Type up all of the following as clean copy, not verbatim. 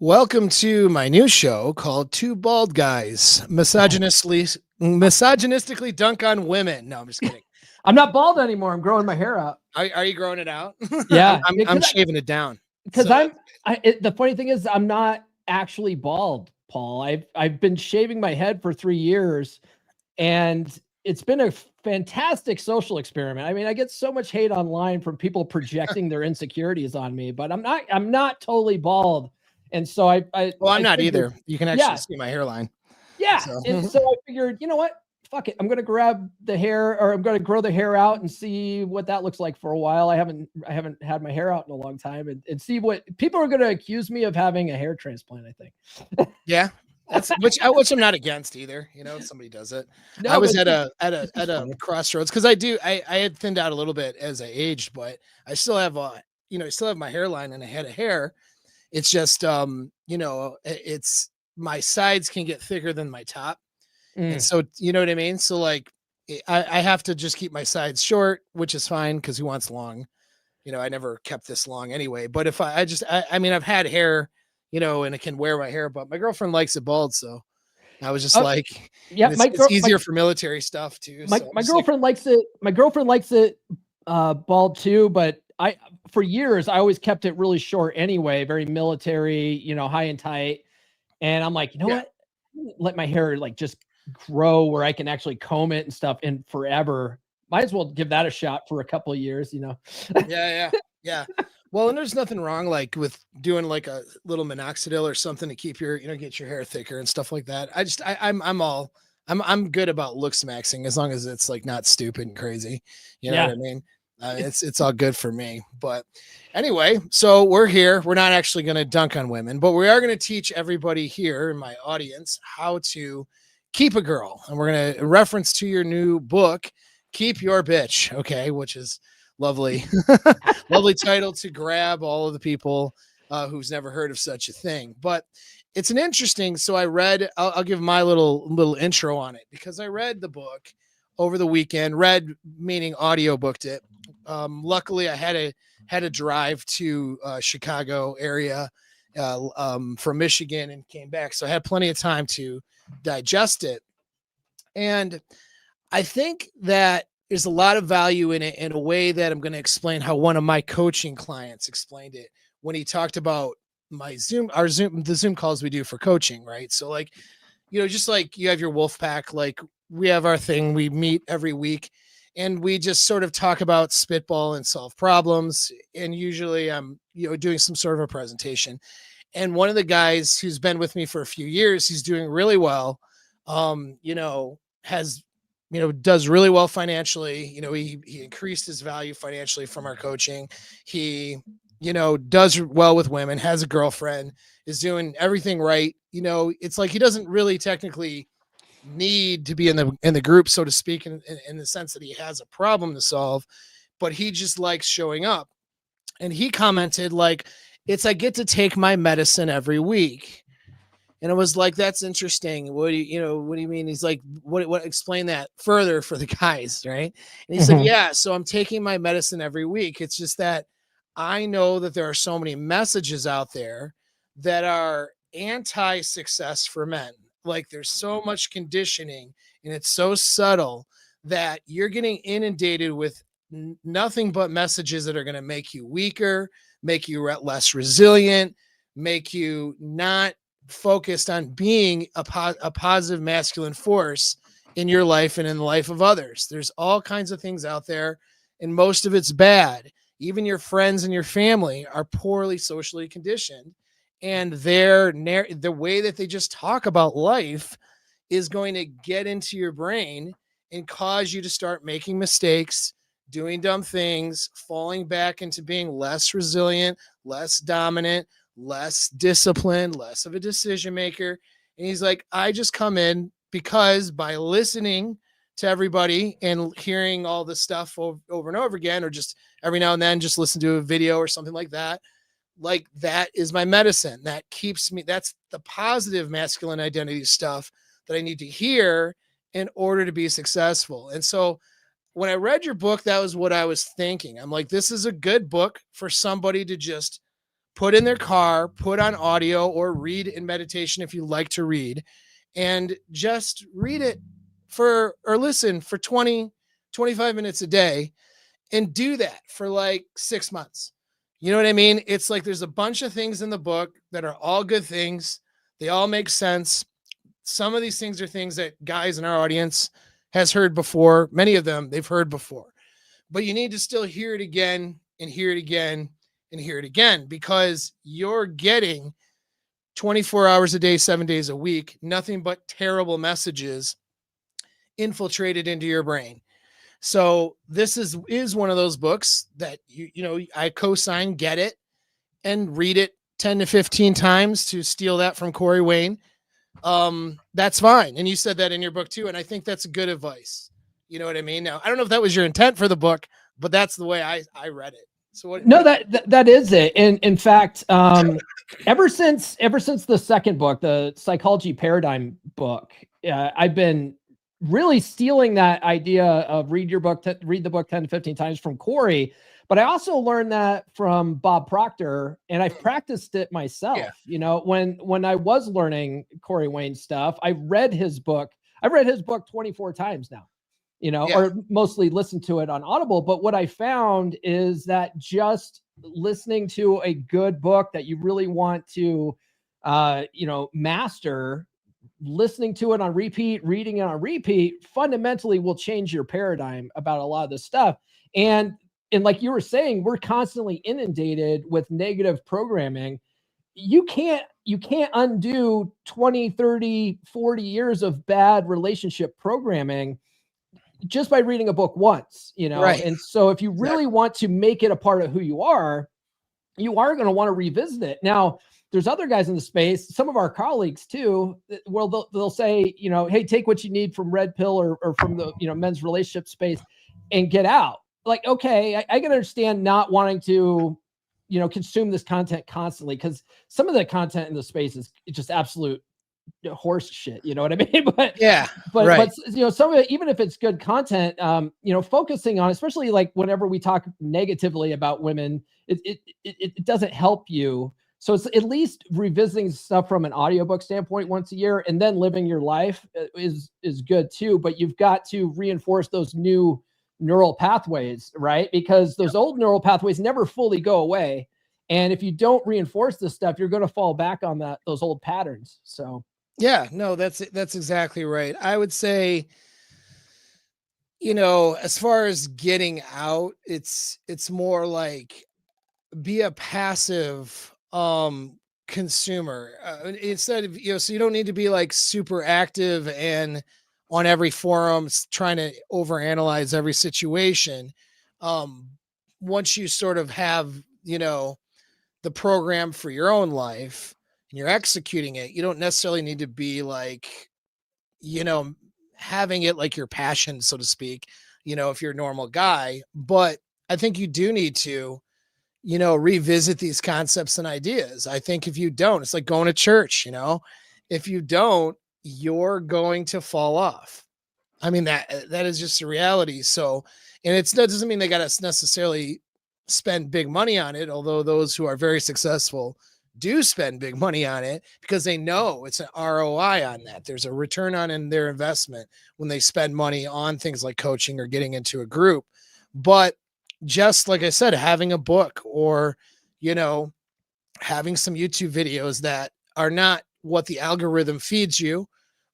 Welcome to my new show called Two Bald Guys Misogynistically Dunk on Women. No, I'm just kidding. I'm not bald anymore. I'm growing my hair out. Are you growing it out? Yeah, I'm shaving it down. because So the funny thing is I'm not actually bald, Paul. I've been shaving my head for 3 years, and it's been a fantastic social experiment. I mean, I get so much hate online from people projecting their insecurities on me, but I'm not totally bald. And so well, I'm I not figured, either. You can actually yeah, see my hairline. yeah. So And so I figured, you know what? Fuck it. I'm gonna grab the hair, or I'm gonna grow the hair out and see what that looks like for a while. I haven't had my hair out in a long time, and see what people are gonna accuse me of having a hair transplant, I think. yeah, that's which I'm not against either. You know, if somebody does it. I No, was but at it's just a funny. crossroads because I had thinned out a little bit as I aged, but I still have I still have my hairline and a head of hair. It's just it's my sides can get thicker than my top. And Mm. so, you know what I mean? So like I have to just keep my sides short, which is fine because who wants long? I never kept this long anyway. But if I mean, I've had hair, and I can wear my hair, but my girlfriend likes it bald. So I was just Oh, like, yeah, and it's easier for military stuff too. my So I'm my just like, girlfriend likes it. My girlfriend likes it bald too, but for years I always kept it really short anyway, very military, high and tight. And I'm like, you know yeah, what? Let my hair like just grow where I can actually comb it and stuff in forever. Might as well give that a shot for a couple of years. yeah. Well, and there's nothing wrong like with doing like a little minoxidil or something to keep your, get your hair thicker and stuff like that. I'm good about looks maxing as long as it's like not stupid and crazy. You know what Yeah. I mean? It's all good for me. But anyway, so we're here. We're not actually going to dunk on women, but we are going to teach everybody here in my audience how to keep a girl. And we're going to reference to your new book, Keep Your Bitch. Okay. Which is lovely, lovely title to grab all of the people who's never heard of such a thing. But it's an interesting. So I read. I'll give my little intro on it because I read the book over the weekend. Read meaning audio booked it. Luckily, I had a drive to Chicago area from Michigan and came back, so I had plenty of time to digest it. And I think that there's a lot of value in it in a way that I'm going to explain how one of my coaching clients explained it when he talked about the Zoom calls we do for coaching, right? So like, just like you have your wolf pack, like we have our thing, we meet every week and we just sort of talk about spitball and solve problems. And usually I'm, doing some sort of a presentation. And one of the guys who's been with me for a few years, he's doing really well. Has does really well financially. He increased his value financially from our coaching. He, does well with women, has a girlfriend, is doing everything right. It's like he doesn't really technically need to be in the group, so to speak, in the sense that he has a problem to solve, but he just likes showing up. And he commented like, it's I get to take my medicine every week. And it was like, that's interesting. What do you mean? He's like, what, explain that further for the guys. Right. And he's like, Mhm. yeah, so I'm taking my medicine every week. It's just that I know that there are so many messages out there that are anti-success for men. Like there's so much conditioning and it's so subtle that you're getting inundated with nothing but messages that are going to make you weaker, make you less resilient, make you not focused on being a positive masculine force in your life and in the life of others. There's all kinds of things out there, and most of it's bad. Even your friends and your family are poorly socially conditioned, and the way that they just talk about life is going to get into your brain and cause you to start making mistakes, doing dumb things, falling back into being less resilient, less dominant, less disciplined, less of a decision maker. And he's like, I just come in because by listening to everybody and hearing all this stuff over and over again, or just every now and then, just listen to a video or something like that. Like that is my medicine. That keeps me, that's the positive masculine identity stuff that I need to hear in order to be successful. And so when I read your book, that was what I was thinking. I'm like, this is a good book for somebody to just put in their car, put on audio or read in meditation if you like to read, and just read it for or listen for 20-25 minutes a day, and do that for like 6 months. You know what I mean? It's like there's a bunch of things in the book that are all good things. They all make sense. Some of these things are things that guys in our audience has heard before. Many of them they've heard before, but you need to still hear it again and hear it again and hear it again, because you're getting 24 hours a day, 7 days a week, nothing but terrible messages infiltrated into your brain. So this is one of those books that I co-sign, get it and read it 10 to 15 times, to steal that from Corey Wayne. That's fine. And you said that in your book too. And I think that's good advice. You know what I mean? Now, I don't know if that was your intent for the book, but that's the way I read it. So what? No, that is it. And in fact, ever since the second book, the Psychology Paradigm book, I've been really stealing that idea of read the book 10 to 15 times from Corey. But I also learned that from Bob Proctor, and I've practiced it myself. Yeah. When I was learning Corey Wayne stuff, I read his book. I've read his book 24 times now. Yeah. Or mostly listen to it on Audible. But what I found is that just listening to a good book that you really want to, master, listening to it on repeat, reading it on repeat, fundamentally will change your paradigm about a lot of this stuff. And like you were saying, we're constantly inundated with negative programming. You can't undo 20, 30, 40 years of bad relationship programming just by reading a book once, Right. And so if you really want to make it a part of who you are going to want to revisit it. Now, there's other guys in the space, some of our colleagues too, well, they'll say, hey, take what you need from Red Pill or from the, men's relationship space and get out. Like, okay, I can understand not wanting to, consume this content constantly, because some of the content in the space is just absolute horse shit, you know what I mean? But Yeah, but right. some of it, even if it's good content, focusing on, especially like whenever we talk negatively about women, it doesn't help you. So it's at least revisiting stuff from an audiobook standpoint once a year, and then living your life is good too. But you've got to reinforce those new neural pathways, right? Because those old neural pathways never fully go away. And if you don't reinforce this stuff, you're going to fall back on those old patterns. So yeah, no, that's exactly right. I would say, as far as getting out, it's more like be a passive consumer, instead of, so you don't need to be like super active and on every forum trying to overanalyze every situation. Um Once you sort of have, the program for your own life and you're executing it, you don't necessarily need to be like, you know, having it like your passion, so to speak, if you're a normal guy. But I think you do need to, revisit these concepts and ideas. I think if you don't, it's like going to church, if you don't, you're going to fall off. I mean, that is just a reality. So, and that doesn't mean they got to necessarily spend big money on it, although those who are very successful do spend big money on it because they know it's an ROI on that. There's a return on in their investment when they spend money on things like coaching or getting into a group. But just like I said, having a book or, having some YouTube videos that are not what the algorithm feeds you,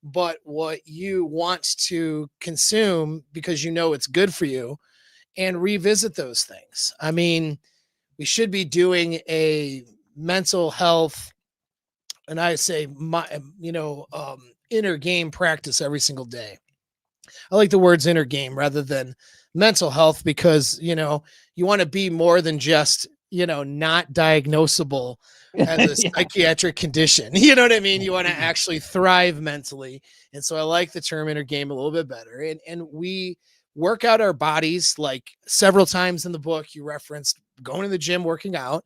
but what you want to consume because it's good for you, and revisit those things. I mean, we should be doing a mental health, and I say inner game practice every single day. I like the words inner game rather than mental health, because you want to be more than just not diagnosable as a yeah. psychiatric condition. You know what I mean? You want to actually thrive mentally. And so I like the term inner game a little bit better. And we work out our bodies, like several times in the book you referenced going to the gym, working out,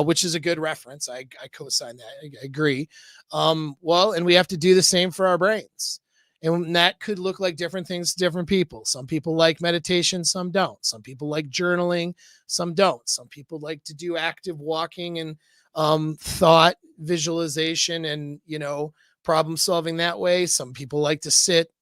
which is a good reference. I co-sign that. I agree. Well, and we have to do the same for our brains. And that could look like different things to different people. Some people like meditation, some don't. Some people like journaling, some don't. Some people like to do active walking and thought visualization and, problem solving that way. Some people like to sit,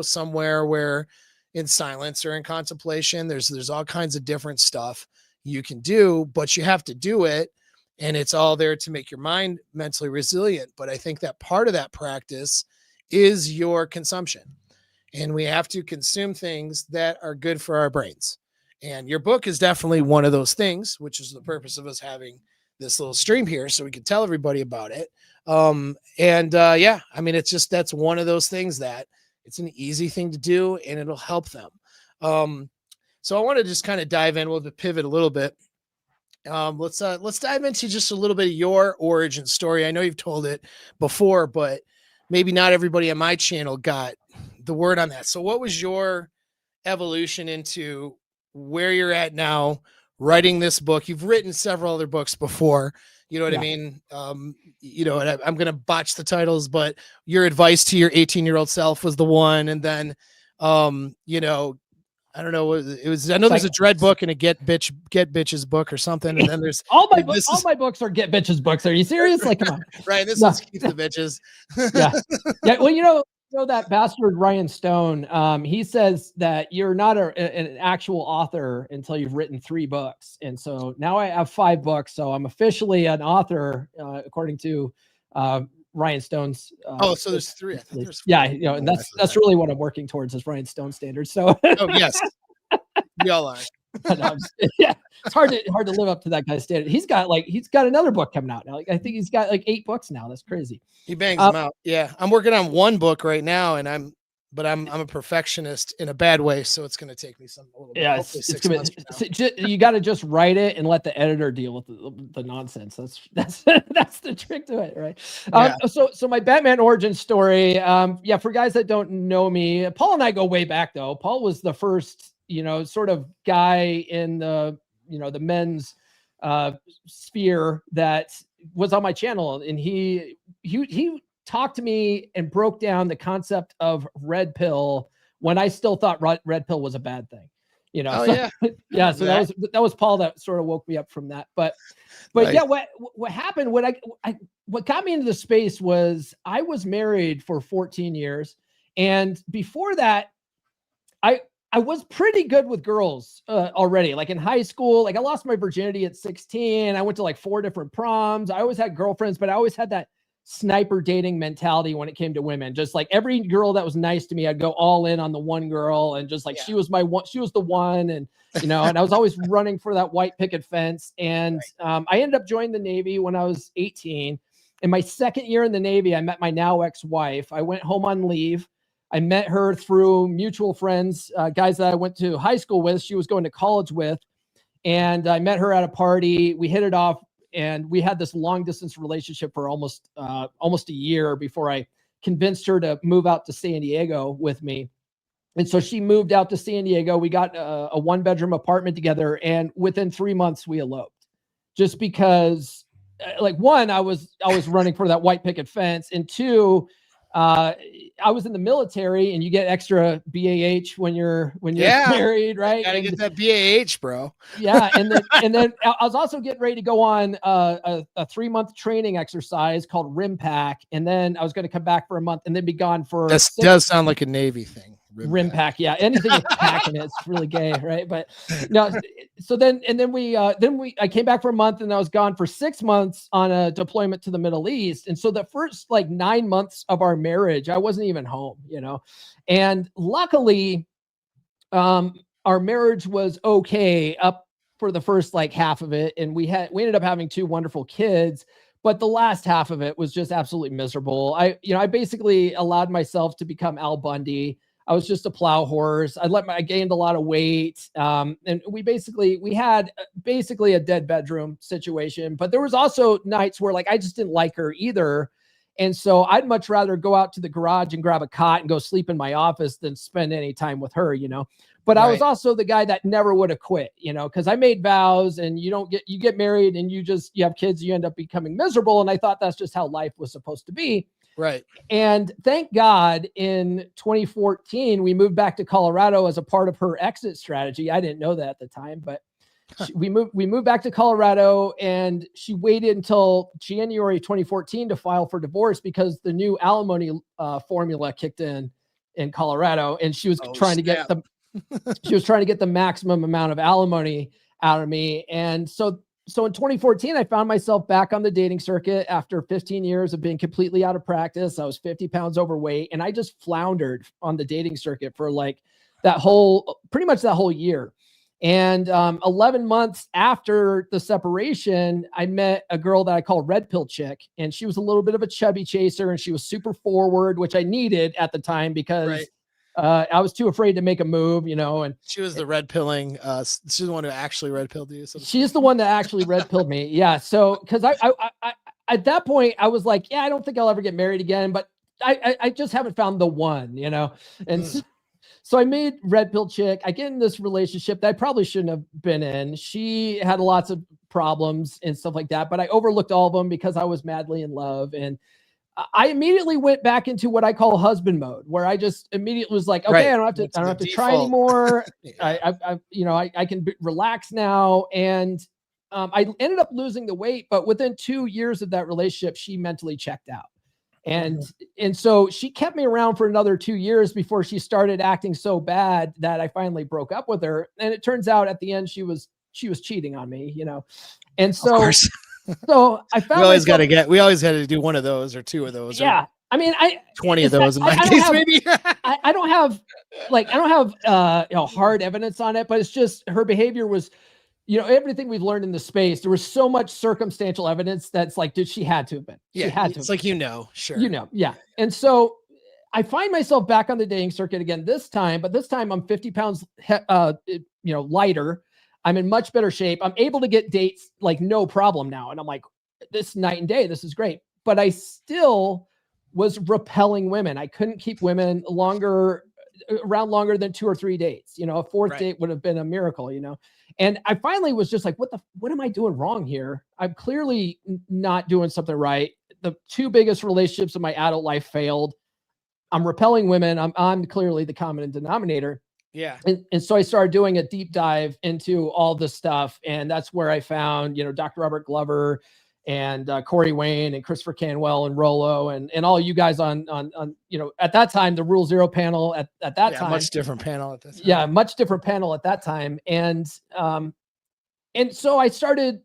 somewhere where in silence or in contemplation. There's all kinds of different stuff you can do, but you have to do it. And it's all there to make your mind mentally resilient. But I think that part of that practice is your consumption. And we have to consume things that are good for our brains. And your book is definitely one of those things, which is the purpose of us having this little stream here so we can tell everybody about it. Yeah, I mean, that's one of those things that it's an easy thing to do and it'll help them. So I want to just kind of dive in. We'll pivot a little bit. Let's dive into just a little bit of your origin story. I know you've told it before, but maybe not everybody on my channel got the word on that. So what was your evolution into where you're at now, writing this book? You've written several other books before, you know what I mean? And I'm going to botch the titles, but your advice to your 18-year-old self was the one. And then, I don't know. It was. I know there's a dread book and a get bitches book or something. And then there's all my books are get bitches books. Are you serious? Like, come on. Right. This is keep the bitches. Yeah. Well, you know that bastard Ryan Stone. He says that you're not an actual author until you've written 3 books, and so now I have 5 books, so I'm officially an author according to Ryan Stone's. So there's 3. I thought there's 4. Yeah, and that's really what I'm working towards is Ryan Stone standards. So yes, we all are. Yeah, it's hard to live up to that guy's standard. He's got another book coming out now. I think he's got 8 books now. That's crazy. He bangs them out. Yeah, I'm working on 1 book right now, and I'm a perfectionist in a bad way, so it's going to take me a little bit. Yeah, you got to just write it and let the editor deal with the nonsense. That's the trick to it, right? Yeah. So my Batman origin story. For guys that don't know me, Paul and I go way back though. Paul was the first, sort of guy in the men's sphere that was on my channel, and he talked to me and broke down the concept of red pill when I still thought red pill was a bad thing, yeah. So that was Paul that sort of woke me up from that. But right. Yeah, what happened, what got me into the space was I was married for 14 years. And before that, I was pretty good with girls already. Like in high school, I lost my virginity at 16. I went to 4 different proms. I always had girlfriends, but I always had that sniper dating mentality when it came to women. Just every girl that was nice to me, I'd go all in on the one girl, and just she was the one. And, and I was always running for that white picket fence. And I ended up joining the Navy when I was 18. In my second year in the Navy, I met my now ex-wife. I went home on leave. I met her through mutual friends, guys that I went to high school with. She was going to college with. And I met her at a party. We hit it off. And we had this long distance relationship for almost a year before I convinced her to move out to San Diego with me. And so she moved out to San Diego. We got a 1-bedroom apartment together. And within 3 months, we eloped. Just because, 1, I was running for that white picket fence. And 2, I was in the military, and you get extra BAH when you're married, right? You gotta get that BAH, bro. Yeah, and then I was also getting ready to go on a 3-month training exercise called RIMPAC, and then I was going to come back for a month and then be gone for. That does sound like a Navy thing. RIMPAC, yeah, anything with pack in it's really gay, right? But no, so then I came back for a month, and I was gone for 6 months on a deployment to the Middle East. And so the first 9 months of our marriage, I wasn't even home, and luckily our marriage was okay up for the first half of it, and we ended up having 2 wonderful kids. But the last half of it was just absolutely miserable. I basically allowed myself to become Al Bundy. I was just a plow horse. I gained a lot of weight. And we had basically a dead bedroom situation, but there was also nights where I just didn't like her either. And so I'd much rather go out to the garage and grab a cot and go sleep in my office than spend any time with her, but right. I was also the guy that never would have quit, cause I made vows, and you get married and you have kids, you end up becoming miserable. And I thought that's just how life was supposed to be. Right. And thank God in 2014, we moved back to Colorado as a part of her exit strategy. I didn't know that at the time, but we moved back to Colorado, and she waited until January 2014 to file for divorce because the new alimony formula kicked in Colorado, and she was trying to get the maximum amount of alimony out of me. And so in 2014, I found myself back on the dating circuit after 15 years of being completely out of practice. I was 50 pounds overweight, and I just floundered on the dating circuit for like pretty much that whole year. And 11 months after the separation, I met a girl that I call Red Pill Chick, and she was a little bit of a chubby chaser, and she was super forward, which I needed at the time because I was too afraid to make a move, and she was the red pilling. She's the one who actually red pilled you. So she's the one that actually red pilled me. Yeah. So, cause I at that point I was like, yeah, I don't think I'll ever get married again, but I just haven't found the one, and so I made Red Pill Chick. I get in this relationship that I probably shouldn't have been in. She had lots of problems and stuff like that, but I overlooked all of them because I was madly in love. And I immediately went back into what I call husband mode, where I just immediately was like, okay, I don't have to try anymore. I can relax now. And I ended up losing the weight, but within 2 years of that relationship, she mentally checked out. And so she kept me around for another 2 years before she started acting so bad that I finally broke up with her. And it turns out at the end, she was cheating on me, And so, I found we always had to do one of those or two of those. Yeah. I mean, 20 of those in my case, maybe. I don't have hard evidence on it, but it's just her behavior was, everything we've learned in the space, there was so much circumstantial evidence that's like, dude, she had to have been. Yeah, she had to. It's like, sure. Yeah. And so I find myself back on the dating circuit again this time, but this time I'm 50 pounds, lighter. I'm in much better shape. I'm able to get dates like no problem now. And I'm like, this night and day, this is great. But I still was repelling women. I couldn't keep women around longer than 2 or 3 dates. A fourth date would have been a miracle, And I finally was just like, what am I doing wrong here? I'm clearly not doing something right. The 2 biggest relationships of my adult life failed. I'm repelling women. I'm clearly the common denominator. Yeah. And so I started doing a deep dive into all this stuff. And that's where I found, Dr. Robert Glover and Corey Wayne and Christopher Canwell and Rollo and all you guys on at that time, the Rule Zero panel at that time. Much different panel at that time. Yeah, much different panel at that time. And so I started,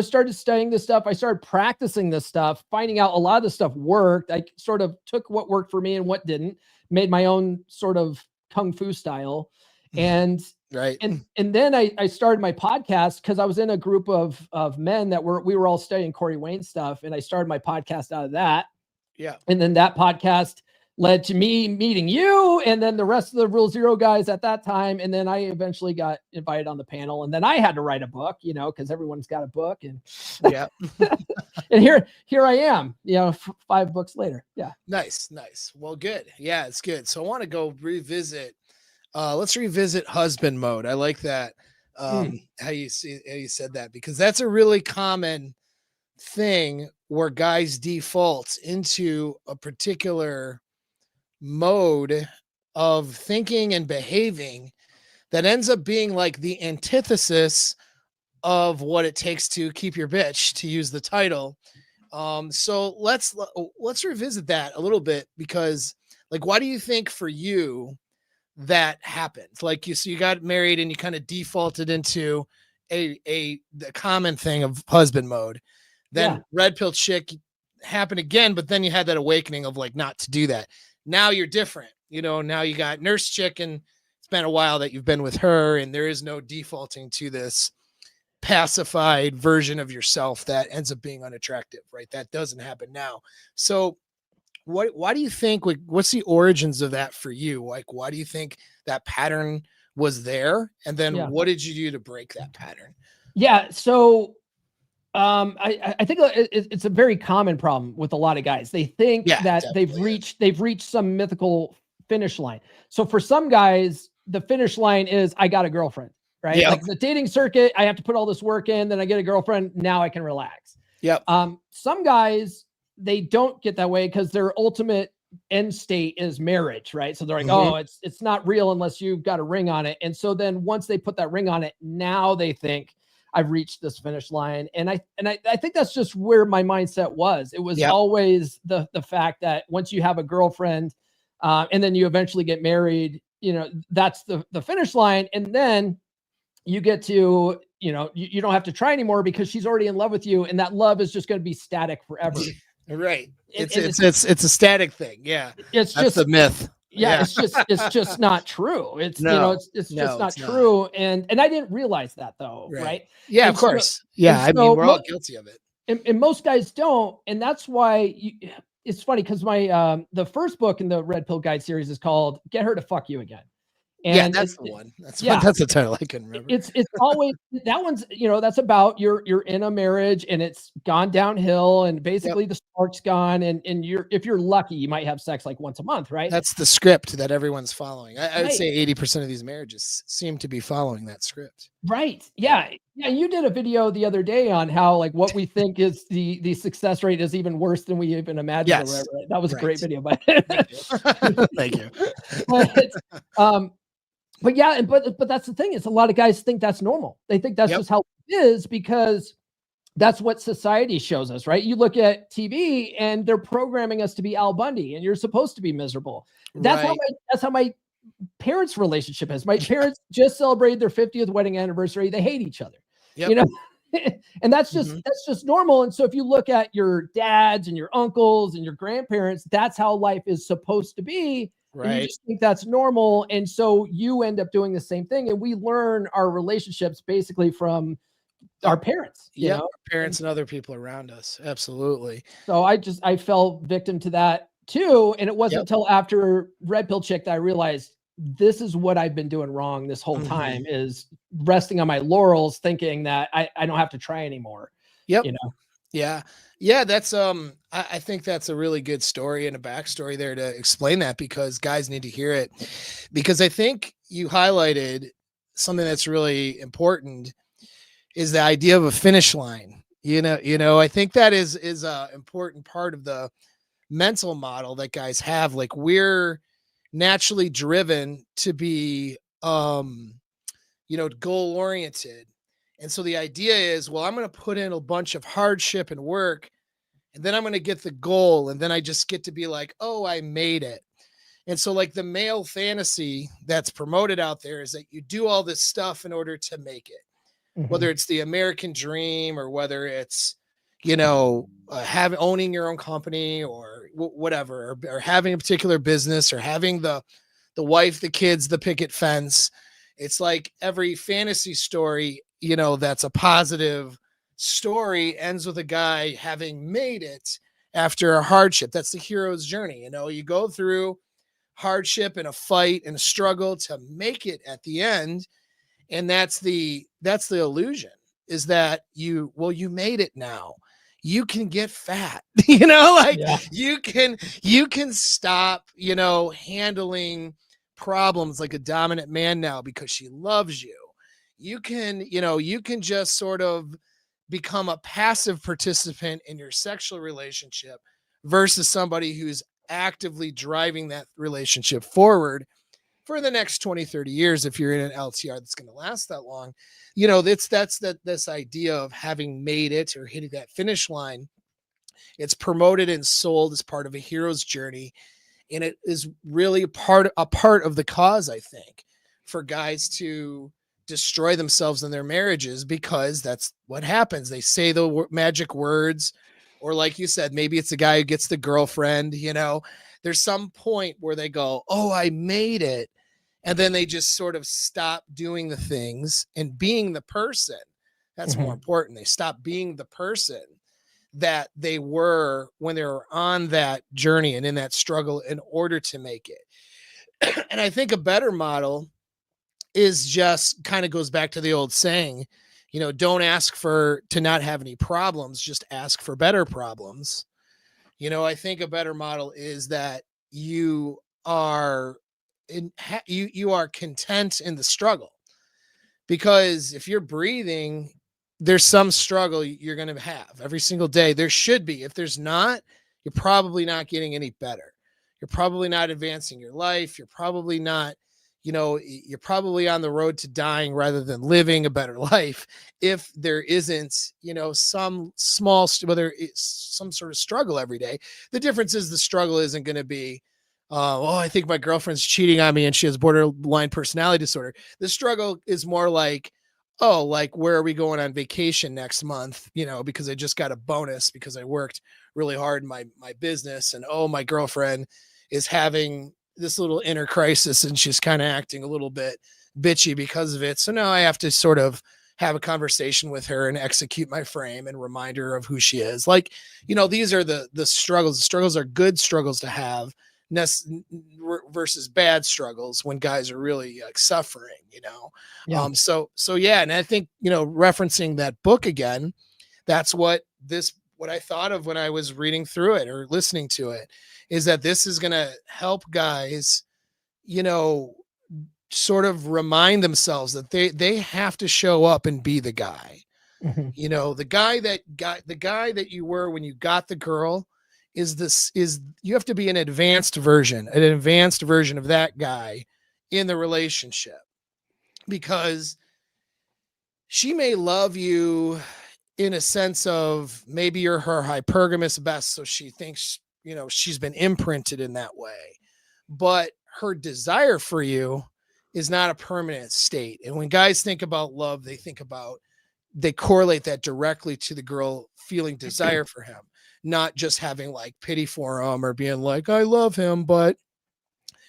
studying this stuff. I started practicing this stuff, finding out a lot of this stuff worked. I sort of took what worked for me and what didn't, made my own sort of Kung Fu style. And and then I started my podcast because I was in a group of men that we were all studying Corey Wayne stuff, and I started my podcast out of that. Yeah. And then that podcast led to me meeting you and then the rest of the Rule Zero guys at that time. And then I eventually got invited on the panel, and then I had to write a book, because everyone's got a book. And yeah. And here I am, 5 books later. Yeah. Nice. Well, good. Yeah, it's good. So I want to go revisit. Let's revisit husband mode. I like that. How you said that, because that's a really common thing where guys default into a particular mode of thinking and behaving that ends up being like the antithesis of what it takes to keep your bitch, to use the title. So let's revisit that a little bit, because like, why do you think for you that happened? Like you got married and you kind of defaulted into the common thing of husband mode. Then Red Pill Chick happened again, but then you had that awakening of like not to do that. Now you're different, now you got Nurse Chick, and it's been a while that you've been with her, and there is no defaulting to this pacified version of yourself that ends up being unattractive, right? That doesn't happen now. So why do you think, like, what's the origins of that for you? Like, why do you think that pattern was there? And then what did you do to break that pattern? Yeah. So I think it's a very common problem with a lot of guys. They think that they've reached some mythical finish line. So for some guys, the finish line is, I got a girlfriend, right? Yep. Like the dating circuit, I have to put all this work in, then I get a girlfriend. Now I can relax. Yep. Some guys they don't get that way because their ultimate end state is marriage, right? So they're like, Mhm. oh, it's not real unless you've got a ring on it. And so then once they put that ring on it, now they think I've reached this finish line. And I think that's just where my mindset was. It was Yep. always the fact that once you have a girlfriend, and then you eventually get married, that's the finish line. And then you get to, you don't have to try anymore because she's already in love with you, and that love is just going to be static forever. Right. And, It's and it's it's it's a static thing. Yeah. it's That's the just myth. yeah, Yeah. it's just not true. It's No. it's just No, not it's not. true. And I didn't realize that though, Right. right? Yeah, of And so course. and Yeah, I mean, so we're all guilty of it. and most guys don't, and that's why it's funny because my the first book in the Red Pill Guide series is called "Get Her to Fuck You Again," Yeah, and that's the one. That's one. yeah, That's the title I couldn't remember. it's always that one's, that's about you're in a marriage and it's gone downhill and Yep. basically the spark's gone, and you're, if you're lucky, you might have sex like once a month, right? That's the script that everyone's following. I would Right. say 80% of these marriages seem to be following that script. Right. Yeah. Yeah. Yeah. You did a video the other day on how like what we think is the success rate is even worse than we even imagined or Yes. whatever. Right? That was a great Right. video, but Thank you. Thank you. but um but yeah, but that's the thing is a lot of guys think that's normal. They think that's Yep. just how it is because that's what society shows us, right? You look at TV and they're programming us to be Al Bundy and you're supposed to be miserable. Right. That's how my parents' relationship is. My parents just celebrated their 50th wedding anniversary. They hate each other, Yep. you know, and Mhm. that's just normal. And so if you look at your dads and your uncles and your grandparents, that's how life is supposed to be. And you Right. just think that's normal. And so you end up doing the same thing. And we learn our relationships basically from our Our parents, Yep. Our And parents and other people around us. Absolutely. so I fell victim to that too. And it wasn't Yep. until after Red Pill Chick that I realized this is what I've been doing wrong this whole Mhm. time is resting on my laurels, thinking that I don't have to try anymore. Yep. You know? Yeah. Yeah, that's I think that's a really good story and a backstory there to explain that because guys need to hear it. Because I think you highlighted something that's really important is the idea of a finish line. I think that is a important part of the mental model that guys have. Like we're naturally driven to be goal oriented. And so the idea is, well, I'm going to put in a bunch of hardship and work and then I'm going to get the goal and then I just get to be like, "Oh, I made it." And so like the male fantasy that's promoted out there is that you do all this stuff in order to make it, whether Mhm. it's the American dream or whether it's having owning your own company or whatever, or having a particular business or having the wife, the kids, the picket fence. It's like every fantasy story, that's a positive story ends with a guy having made it after a hardship. That's the hero's journey. You go through hardship and a fight and a struggle to make it at the end, and that's the illusion, is that you made it. Now you can get fat. Like Yeah. you can stop handling problems like a dominant man now because she loves you. You can just sort of become a passive participant in your sexual relationship versus somebody who's actively driving that relationship forward for the next 20, 30 years. If you're in an LTR that's going to last that long, that's this idea of having made it or hitting that finish line. It's promoted and sold as part of a hero's journey, and it is really a part of the cause, I think, for guys to destroy themselves in their marriages, because that's what happens. They say the magic words, or like you said, maybe it's the guy who gets the girlfriend. There's some point where they go, "Oh, I made it," and then they just sort of stop doing the things and being the person. That's more Mhm. important. They stop being the person that they were when they were on that journey and in that struggle in order to make it. And I think a better model is just kind of goes back to the old saying, don't ask for to not have any problems, just ask for better problems. I think a better model is that you are you are content in the struggle, because if you're breathing, there's some struggle you're going to have every single day. There should be. If there's not, you're probably not getting any better. You're probably not advancing your life. You're probably not, you're probably on the road to dying rather than living a better life if there isn't, some small, whether it's some sort of struggle every day. The difference is the struggle isn't going to be, oh, I think my girlfriend's cheating on me and she has borderline personality disorder. The struggle is more like, oh, like, where are we going on vacation next month? Because I just got a bonus because I worked really hard in my business. And oh, my girlfriend is having this little inner crisis and she's kind of acting a little bit bitchy because of it. So now I have to sort of have a conversation with her and execute my frame and remind her of who she is. Like, these are the struggles. The struggles are good struggles to have versus bad struggles when guys are really like suffering, Yeah. So yeah. And I think, referencing that book again, that's what I thought of when I was reading through it or listening to it, is that this is going to help guys, sort of remind themselves that they have to show up and be the guy. Mhm. The guy that you were when you got the girl is you have to be an advanced version of that guy in the relationship, because she may love you in a sense of maybe you're her hypergamous best. So she thinks, she's been imprinted in that way, but her desire for you is not a permanent state. And when guys think about love, they correlate that directly to the girl feeling desire for him, not just having like pity for him or being like, I love him, but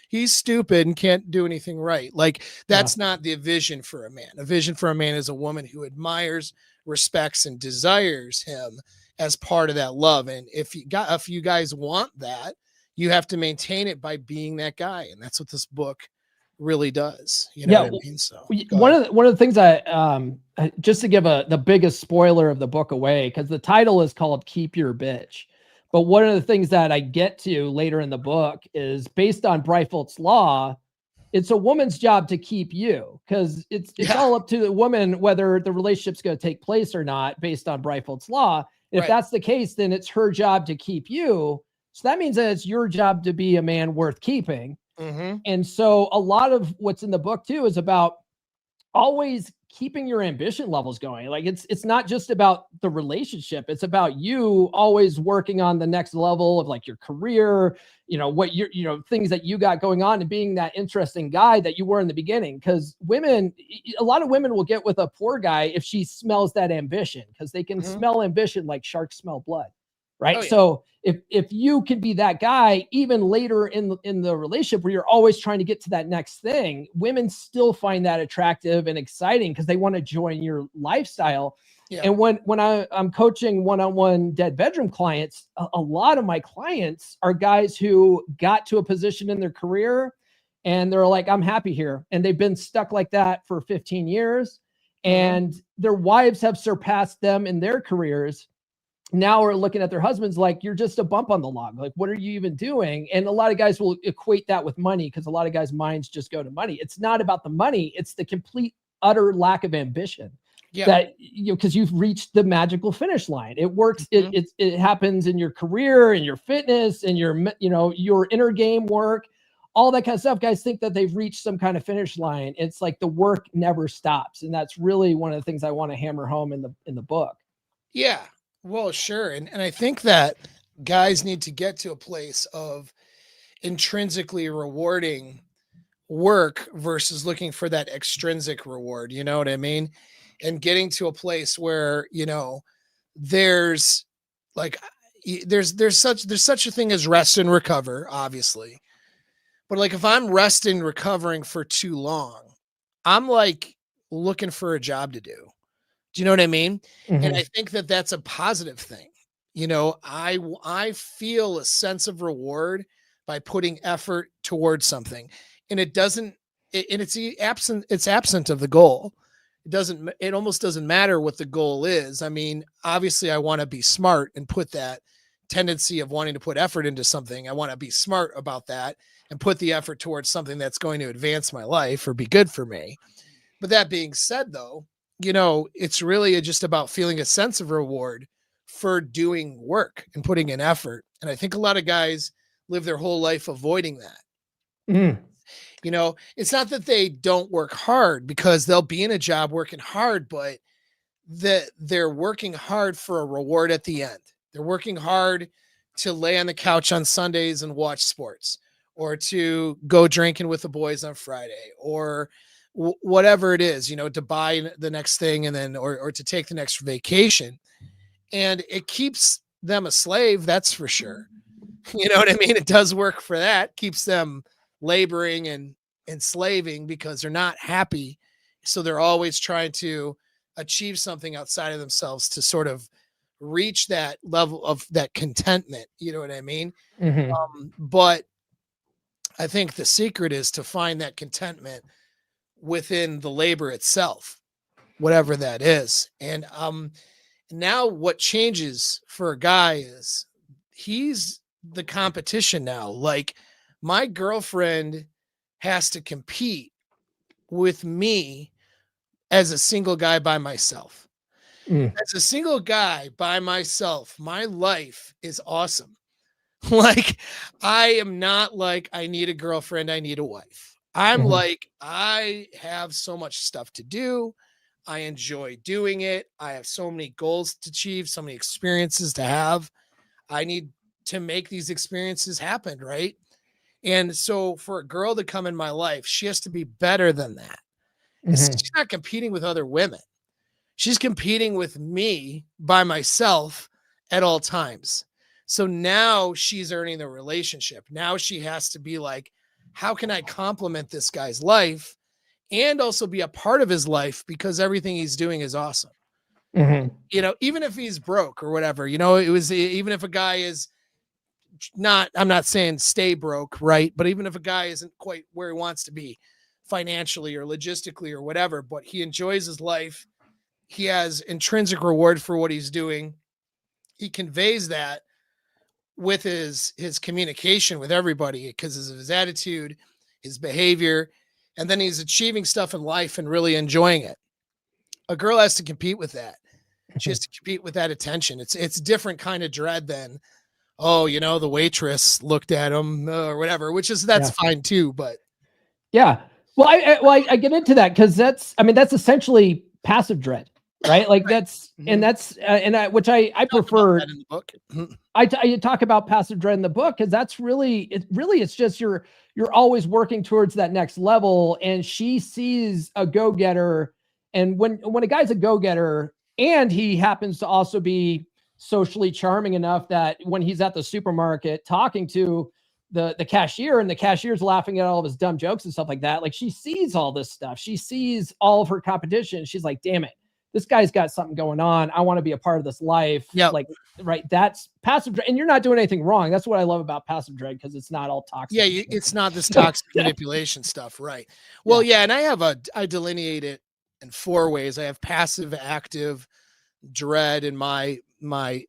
he's stupid and can't do anything right. Like, Yeah. that's not the vision for a man. A vision for a man is a woman who admires, respects, and desires him as part of that love. And if you guys want that, you have to maintain it by being that guy. And that's what this book really does. You know Yeah. what I mean? So go One ahead. of the things just to give the biggest spoiler of the book away, because the title is called Keep Your Bitch. But one of the things that I get to later in the book is based on Breitfeld's law. It's a woman's job to keep you, because it's Yeah. all up to the woman whether the relationship's going to take place or not based on Breitfeld's law. If Right. that's the case, then it's her job to keep you. So that means that it's your job to be a man worth keeping. Mm-hmm. And so a lot of what's in the book too is about always keeping your ambition levels going. Like it's not just about the relationship, it's about you always working on the next level of like your career, what you're, things that you got going on, and being that interesting guy that you were in the beginning. Because a lot of women will get with a poor guy if she smells that ambition, because they can Mm-hmm. smell ambition like sharks smell blood. Right. Oh, yeah. So if you can be that guy, even later in the relationship where you're always trying to get to that next thing, women still find that attractive and exciting because they want to join your lifestyle. Yeah. And when I'm coaching one-on-one dead bedroom clients, a lot of my clients are guys who got to a position in their career and they're like, I'm happy here. And they've been stuck like that for 15 years. And their wives have surpassed them in their careers. Now we're looking at their husbands like, you're just a bump on the log. Like, what are you even doing? And a lot of guys will equate that with money, because a lot of guys' minds just go to money. It's not about the money. It's the complete, utter lack of ambition. Yeah. That, because you've reached the magical finish line. It works. It happens in your career, in your fitness, in your inner game work, all that kind of stuff. Guys think that they've reached some kind of finish line. It's like the work never stops. And that's really one of the things I want to hammer home in the book. Yeah. Well, sure. And I think that guys need to get to a place of intrinsically rewarding work versus looking for that extrinsic reward. You know what I mean? And getting to a place where, there's like, there's such a thing as rest and recover, obviously. But like, if I'm resting, recovering for too long, I'm like looking for a job to do. Do you know what I mean? And I think that that's a positive thing. I feel a sense of reward by putting effort towards something, and it doesn't, and it's absent of the goal. It almost doesn't matter what the goal is. I mean, obviously I want to be smart and put that tendency of wanting to put effort into something. I want to be smart about that and put the effort towards something that's going to advance my life or be good for me. But that being said, though, it's really just about feeling a sense of reward for doing work and putting in effort. And I think a lot of guys live their whole life avoiding that. Mm. You know, it's not that they don't work hard, because they'll be in a job working hard, but that they're working hard for a reward at the end. They're working hard to lay on the couch on Sundays and watch sports, or to go drinking with the boys on Friday, or whatever it is, you know, to buy the next thing, and then, or to take the next vacation. And it keeps them a slave. That's for sure. You know what I mean? It does work for that, keeps them laboring and enslaving, because they're not happy. So they're always trying to achieve something outside of themselves to sort of reach that level of that contentment. You know what I mean? Mm-hmm. But I think the secret is to find that contentment within the labor itself, whatever that is. And now what changes for a guy is he's the competition now. Like, my girlfriend has to compete with me as a single guy by myself. Mm. As a single guy by myself, my life is awesome. Like, I am not like, I need a girlfriend, I need a wife. I'm Mm-hmm. like, I have so much stuff to do. I enjoy doing it. I have so many goals to achieve, so many experiences to have. I need to make these experiences happen, right? And so for a girl to come in my life, she has to be better than that. And Mm-hmm. she's not competing with other women. She's competing with me by myself at all times. So now she's earning the relationship. Now she has to be like, how can I complement this guy's life and also be a part of his life, because everything he's doing is awesome. Mm-hmm. You know, even if he's broke or whatever, you know, it was, even if a guy is not, I'm not saying stay broke, right? But even if a guy isn't quite where he wants to be financially or logistically or whatever, but he enjoys his life, he has intrinsic reward for what he's doing. He conveys that with his communication with everybody, because of his attitude, his behavior, and then he's achieving stuff in life and really enjoying it. A girl has to compete with that. She has to compete with that attention. It's a different kind of dread than, oh, you know, the waitress looked at him or whatever, which is, that's fine too. But Yeah. Well, I get into that because that's, I mean, that's essentially passive dread, right? Like that's, and that's, which I prefer. in the book. I talk about passive dread in the book because that's really, it's just you're always working towards that next level. And she sees a go-getter. And when a guy's a go-getter and he happens to also be socially charming enough that when he's at the supermarket talking to the cashier, and the cashier's laughing at all of his dumb jokes and stuff like that, like she sees all this stuff. She sees all of her competition. She's like, damn it, this guy's got something going on. I want to be a part of this life. Yeah. Like, right. That's passive dread. And you're not doing anything wrong. That's what I love about passive dread, because it's not all toxic. Yeah, it's not this toxic manipulation stuff, right? Well, yeah, and I delineate it in 4 ways. I have passive, active, dread in my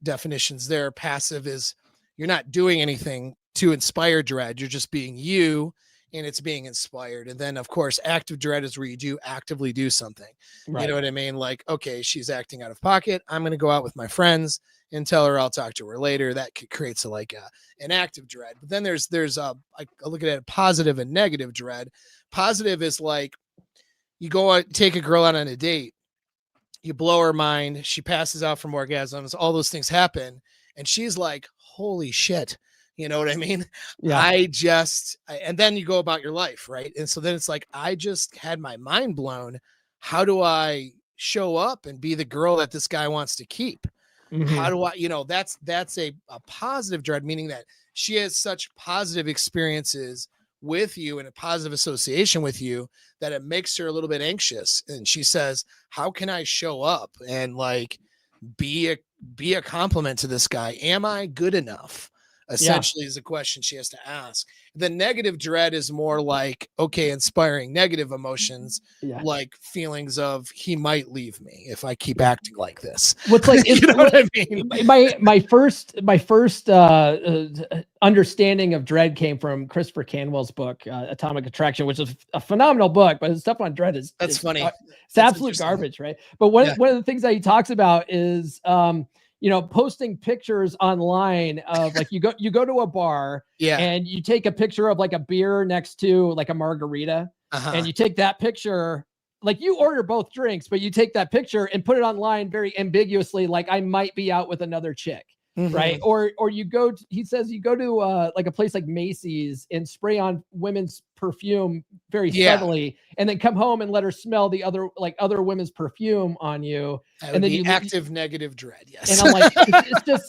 definitions there. Passive is you're not doing anything to inspire dread. You're just being you, and it's being inspired. And then, of course, active dread is where you do actively do something. Right. You know what I mean? Like, okay, she's acting out of pocket. I'm going to go out with my friends and tell her I'll talk to her later. That creates an active dread. But then there's I look at it, a positive and negative dread. Positive is like, you go out, take a girl out on a date, you blow her mind, she passes out from orgasms, all those things happen, and she's like, holy shit. You know what I mean? Yeah. And then you go about your life, right? And so then it's like, I just had my mind blown. How do I show up and be the girl that this guy wants to keep? How do I, that's a positive dread, meaning that she has such positive experiences with you and a positive association with you that it makes her a little bit anxious. And she says, how can I show up and like be a compliment to this guy? Am I good enough? Essentially is a question she has to ask. The negative dread is more like, okay, inspiring negative emotions, like feelings of he might leave me if I keep acting like this. What's like, you know what I mean? My first understanding of dread came from Christopher Canwell's book, Atomic Attraction, which is a phenomenal book, but his stuff on dread is funny. It's absolute garbage, right? But one of the things that he talks about is posting pictures online of like, you go to a bar Yeah. and you take a picture of like a beer next to like a margarita, and you take that picture, like you order both drinks, but you take that picture and put it online very ambiguously, like I might be out with another chick. Right. Or he says you go to like a place like Macy's and spray on women's perfume very Yeah. subtly, and then come home and let her smell the other women's perfume on you. That And would then be active negative dread. Yes. and I'm like,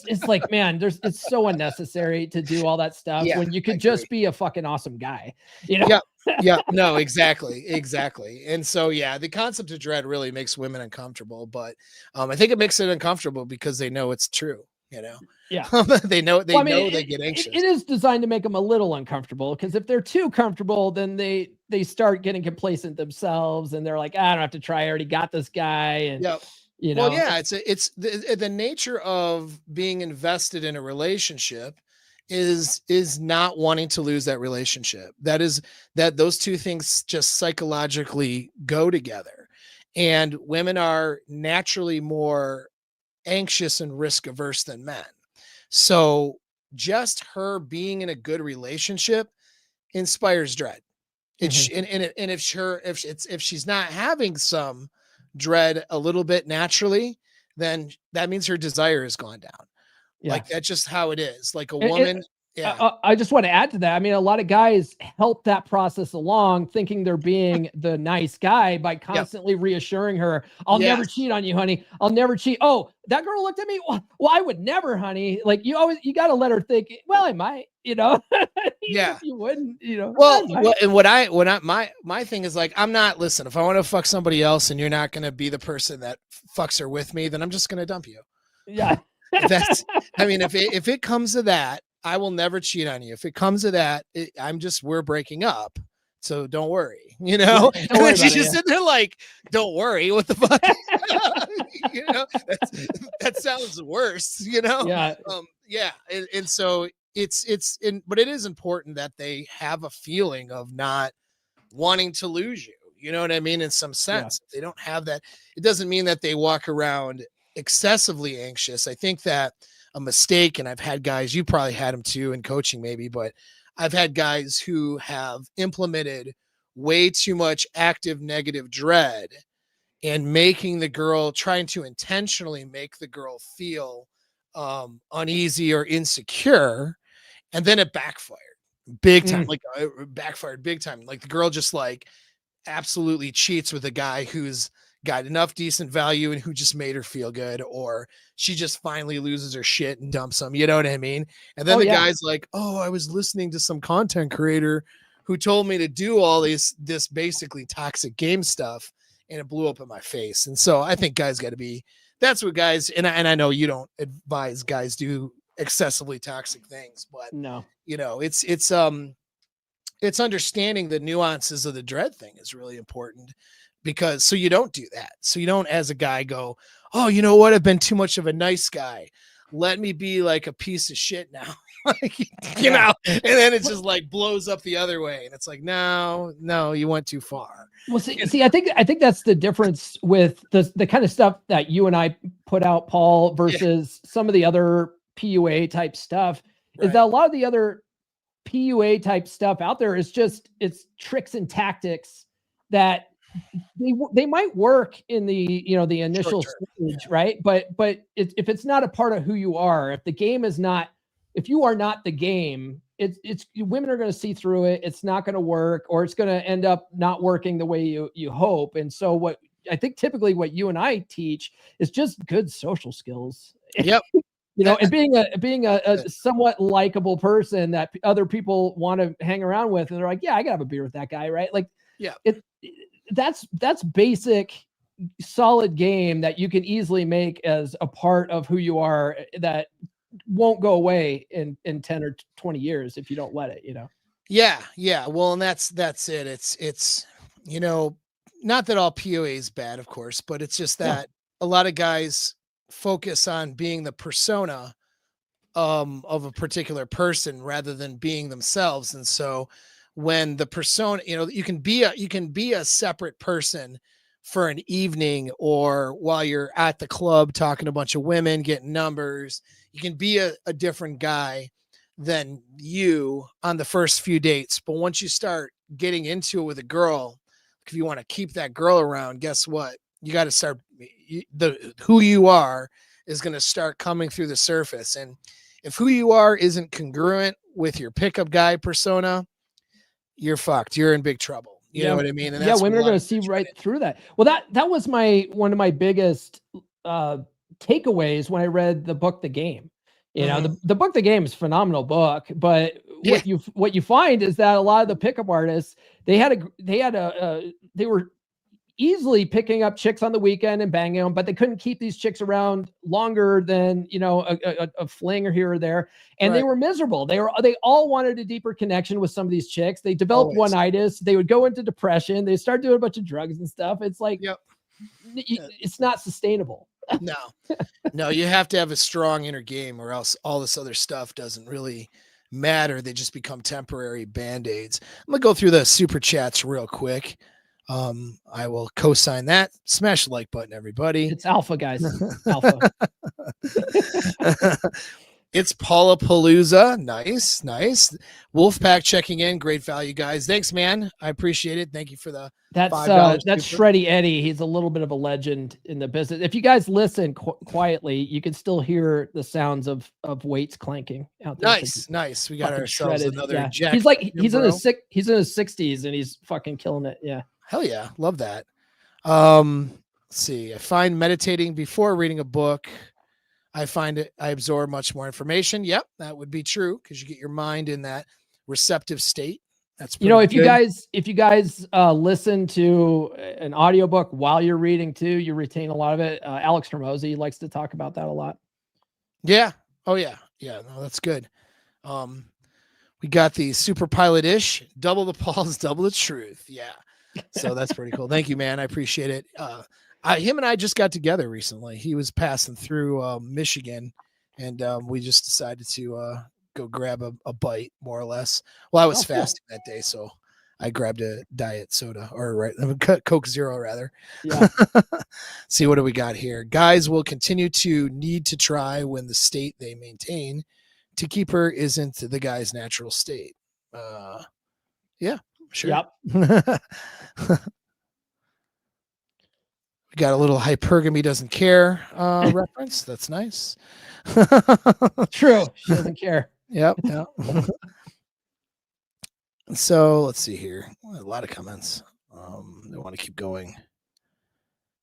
it's like, man, it's so unnecessary to do all that stuff Yeah, when you I could just be a fucking awesome guy, Yeah. Yeah. No, exactly. Exactly. And so, yeah, the concept of dread really makes women uncomfortable, but I think it makes it uncomfortable because they know it's true, Yeah. they know, Well, I mean, they get anxious. it is designed to make them a little uncomfortable, because if they're too comfortable, then they start getting complacent themselves, and they're like, I don't have to try. I already got this guy. And, Yep. Well, yeah, it's the nature of being invested in a relationship is not wanting to lose that relationship. That those two things just psychologically go together. And women are naturally more anxious and risk averse than men. So just her being in a good relationship inspires dread. It's and if she's not having some dread a little bit naturally, then that means her desire has gone down. yeah. Like that's just how it is. Like a It woman, yeah, I just want to add to that. I mean, a lot of guys help that process along, thinking they're being the nice guy by yep, constantly reassuring her, "I'll never yes, cheat on you, honey. I'll never cheat." Oh, that girl looked at me. Well, I would never, honey. Like you got to let her think. Well, I might, even yeah. if you wouldn't, I Well, might. and my thing is like, I'm not, listen, if I want to fuck somebody else and you're not going to be the person that fucks her with me, then I'm just going to dump you. Yeah. That's, I mean, if it comes to that, I will never cheat on you. If it comes to that, we're breaking up. So don't worry, Yeah, And don't worry then she's about it. just Yeah. sitting there like, don't worry, what the fuck? That sounds worse, Yeah. Yeah. And so but it is important that they have a feeling of not wanting to lose you. You know what I mean? In some Yeah. sense, if they don't have that, it doesn't mean that they walk around excessively anxious. I think that a mistake, and I've had guys, you probably had them too in coaching maybe, but I've had guys who have implemented way too much active negative dread and trying to intentionally make the girl feel uneasy or insecure. And then it backfired big time, Mm. like backfired big time. Like the girl just like absolutely cheats with a guy who's got enough decent value and who just made her feel good, or she just finally loses her shit and dumps him. You know what I mean? And then Oh the yeah. guy's like, "Oh, I was listening to some content creator who told me to do all this basically toxic game stuff, and it blew up in my face." And so I think guys got to be. That's what guys, and I know you don't advise guys do excessively toxic things, but No. it's understanding the nuances of the dread thing is really important, because so you don't do that. So you don't, as a guy, go, "Oh, you know what? I've been too much of a nice guy. Let me be like a piece of shit now." Like, and then it just like blows up the other way. And it's like, no, you went too far. Well, see, I think that's the difference with the kind of stuff that you and I put out, Paul, Yeah, versus some of the other PUA type stuff, is right. that a lot of the other PUA type stuff out there is just, it's tricks and tactics that they might work in the Short initial term. stage, right? But if it's not a part of who you are, if the game is not, if you are not the game, it's women are going to see through it. It's not going to work, or it's going to end up not working the way you hope. And so what I think typically what you and I teach is just good social skills. Yep. And being a somewhat likable person that other people want to hang around with, and they're like, yeah, I gotta have a beer with that guy, right? Like, Yeah. That's basic, solid game that you can easily make as a part of who you are, that won't go away in 10 or 20 years if you don't let it. Yeah. Yeah. Well, and that's it. It's not that all POA is bad, of course, but it's just No. that a lot of guys focus on being the persona of a particular person rather than being themselves. And so when the persona, you can be a separate person for an evening or while you're at the club talking to a bunch of women, getting numbers. You can be a different guy than you on the first few dates. But once you start getting into it with a girl, if you want to keep that girl around, guess what? You got to start the who you are is going to start coming through the surface. And if who you are isn't congruent with your pickup guy persona, you're fucked. You're in big trouble. You know Yeah. what I mean? And Yeah, that's what a women are lot gonna of see guys run right through that. Well, that was one of my biggest takeaways when I read the book The Game. You know, into. the book The Game is a phenomenal book, but Yeah, what you find is that a lot of the pickup artists, they were easily picking up chicks on the weekend and banging them, but they couldn't keep these chicks around longer than, you know, a fling or here or there. And they right. were miserable. They all wanted a deeper connection with some of these chicks. They developed Always. one-itis. They would go into depression. They start doing a bunch of drugs and stuff. It's like, Yep. it's not sustainable. No, no, you have to have a strong inner game or else all this other stuff doesn't really matter. They just become temporary band-aids. I'm gonna go through the super chats real quick. I will co-sign that. Smash the like button, everybody. It's alpha, guys. Alpha. It's Paulapalooza. Nice, nice. Wolfpack checking in. Great value, guys. Thanks, man. I appreciate it. Thank you for the $5 That's super. Shreddy Eddie. He's a little bit of a legend in the business. If you guys listen quietly, you can still hear the sounds of weights clanking out there. Nice, nice. We got Fucking ourselves shredded. another Yeah. Jack. He's like he's in he's in his 60s and he's fucking killing it. Yeah. Hell yeah, love that. Let's see. I find meditating before reading a book, I absorb much more information. Yep, that would be true because you get your mind in that receptive state. That's You know, pretty good. if you guys listen to an audiobook while you're reading too, you retain a lot of it. Alex Hormozy likes to talk about that a lot. Yeah. Oh yeah. Yeah. No, that's good. We got the super pilot ish, double the Pauls, double the truth. Yeah. So that's pretty cool. Thank you, man. I appreciate it. Him and I just got together recently. He was passing through Michigan, and we just decided to go grab a bite, more or less. Well, I was fasting that day, so I grabbed a diet soda, or Coke Zero, rather. Yeah. See, what do we got here? Guys will continue to need to try when the state they maintain to keep her isn't the guy's natural state. Yeah, sure. Yep. We got a little hypergamy doesn't care reference. That's nice. True. She doesn't care. Yep. Yep. So let's see here. A lot of comments. They want to keep going.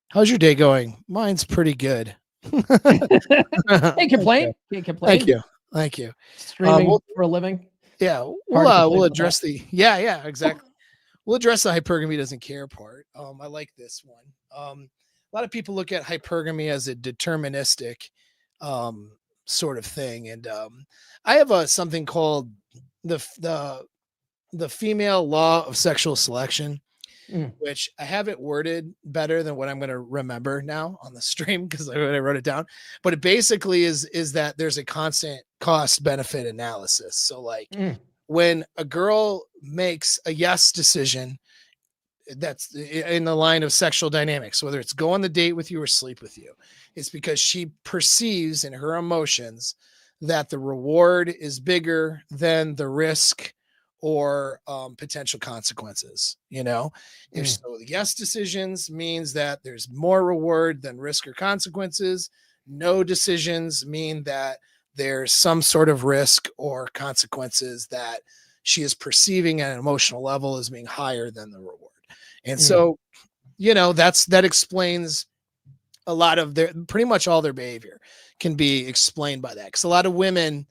How's your day going? Mine's pretty good. Can't complain. Can't complain. Thank you. Thank you. Streaming for a living. Yeah, we'll address yeah, exactly. We'll address the hypergamy doesn't care part. I like this one. A lot of people look at hypergamy as a deterministic sort of thing, and I have something called the female law of sexual selection, which I have it worded better than what I'm going to remember now on the stream because I wrote it down. But it basically is that there's a constant cost benefit analysis. So like when a girl makes a yes decision, that's in the line of sexual dynamics, whether it's go on the date with you or sleep with you, it's because she perceives in her emotions that the reward is bigger than the risk or potential consequences. If so, the yes decisions means that there's more reward than risk or consequences. No decisions mean that there's some sort of risk or consequences that she is perceiving at an emotional level as being higher than the reward. And so, that explains a lot of pretty much all their behavior can be explained by that. Because a lot of women,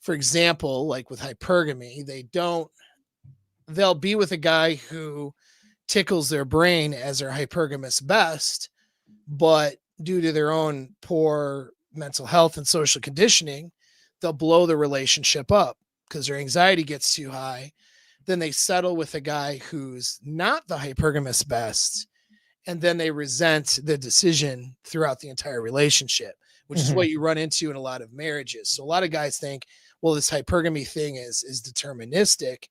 for example, like with hypergamy, they'll be with a guy who tickles their brain as their hypergamous best, but due to their own poor mental health and social conditioning, they'll blow the relationship up because their anxiety gets too high. Then they settle with a guy who's not the hypergamous best, and then they resent the decision throughout the entire relationship, which is what you run into in a lot of marriages. So a lot of guys think, well, this hypergamy thing is deterministic,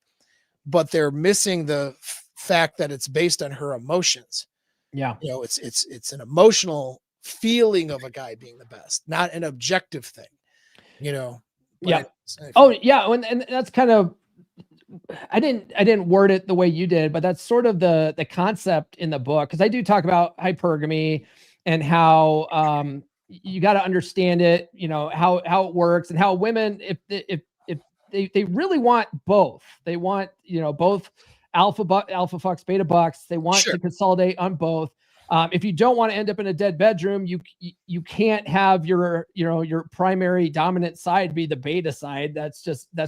but they're missing the fact that it's based on her emotions. Yeah. It's an emotional feeling of a guy being the best, not an objective thing, but Yeah. if Oh you, yeah. And that's kind of, I didn't word it the way you did, but that's sort of the concept in the book. Cause I do talk about hypergamy and how, you got to understand it, how it works and how women, if they really want both, they want, both alpha fucks, beta bucks, they want sure. to consolidate on both. If you don't want to end up in a dead bedroom, you can't have your primary dominant side be the beta side. That's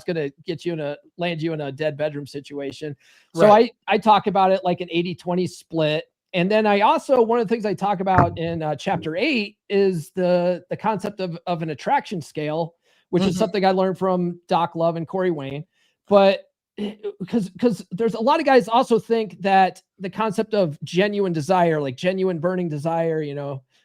going to land you in a dead bedroom situation. So Right. I talk about it like an 80-20 split. And then I also, one of the things I talk about in chapter 8 is the concept of an attraction scale, which is Mhm. something I learned from Doc Love and Corey Wayne. But because there's a lot of guys also think that the concept of genuine desire, like genuine burning desire,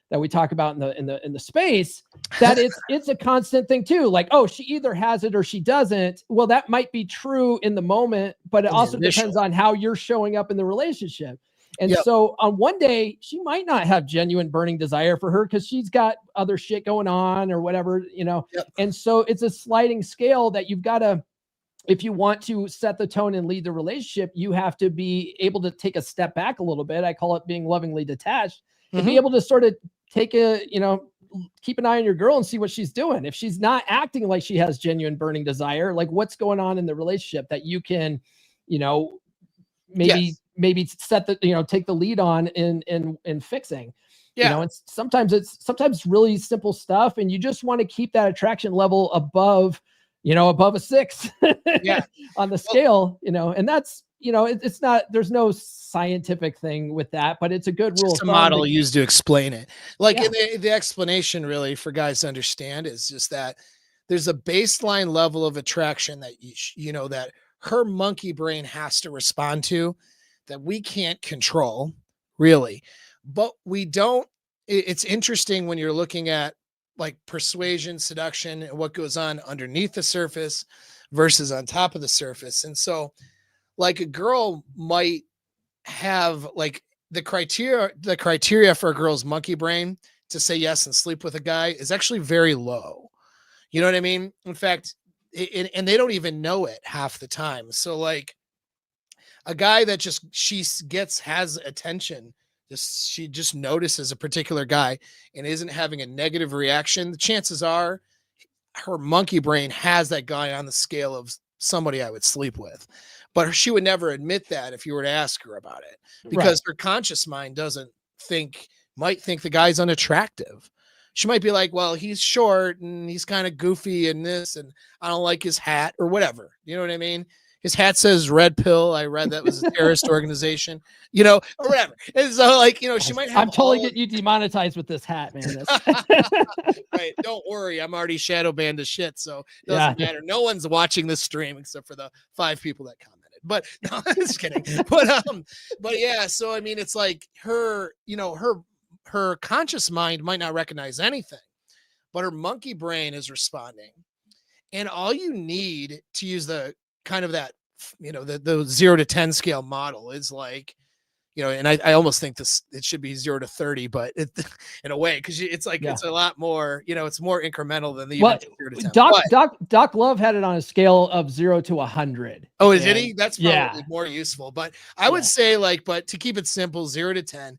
that we talk about in the space, that it's a constant thing too. Like, oh, she either has it or she doesn't. Well, that might be true in the moment, but it In the also initial. depends on how you're showing up in the relationship. And Yep. so on one day, she might not have genuine burning desire for her because she's got other shit going on or whatever. Yep. And so it's a sliding scale that you've got to, if you want to set the tone and lead the relationship, you have to be able to take a step back a little bit. I call it being lovingly detached, and be Mhm. able to sort of take keep an eye on your girl and see what she's doing. If she's not acting like she has genuine burning desire, like what's going on in the relationship that you can, you know, maybe Yes. maybe set the, take the lead on in fixing. Yeah. And sometimes really simple stuff, and you just want to keep that attraction level above, above a 6 Yeah. on the Well, scale, and that's, it's not, there's no scientific thing with that, but it's a good it's rule just of a thumb model used to explain it. Like, yeah. and the explanation really for guys to understand is just that there's a baseline level of attraction that that her monkey brain has to respond to, that we can't control, really. But we don't. It's interesting when you're looking at like persuasion, seduction, and what goes on underneath the surface versus on top of the surface. And so, like, a girl might have like the criteria for a girl's monkey brain to say yes and sleep with a guy is actually very low. You know what I mean? In fact, and they don't even know it half the time. So like a guy that just has attention, she just notices a particular guy and isn't having a negative reaction, the chances are her monkey brain has that guy on the scale of somebody I would sleep with. But she would never admit that if you were to ask her about it, Right. because her conscious mind doesn't think might think the guy's unattractive. She might be like, well, he's short and he's kind of goofy and this, and I don't like his hat or whatever. You know what I mean? His hat says red pill. I read that was a terrorist organization, or whatever. And so, like, she might have I'm totally all of getting you demonetized with this hat, man. right. Don't worry. I'm already shadow banned to shit. So it Yeah. doesn't matter. No one's watching this stream except for the 5 people that commented. But no, I'm just kidding. But yeah, so I mean, it's like her conscious mind might not recognize anything, but her monkey brain is responding. And all you need to use the kind of that, the 0 to 10 scale model is like, and I almost think it should be 0 to 30, but in a way, because it's like Yeah. it's a lot more, it's more incremental than the even Well, 0 to 10. Doc But Doc Doc Love had it on a scale of 0 to 100. oh, did And he? That's yeah, probably more useful. But I would yeah. say like, but to keep it simple, 0 to 10,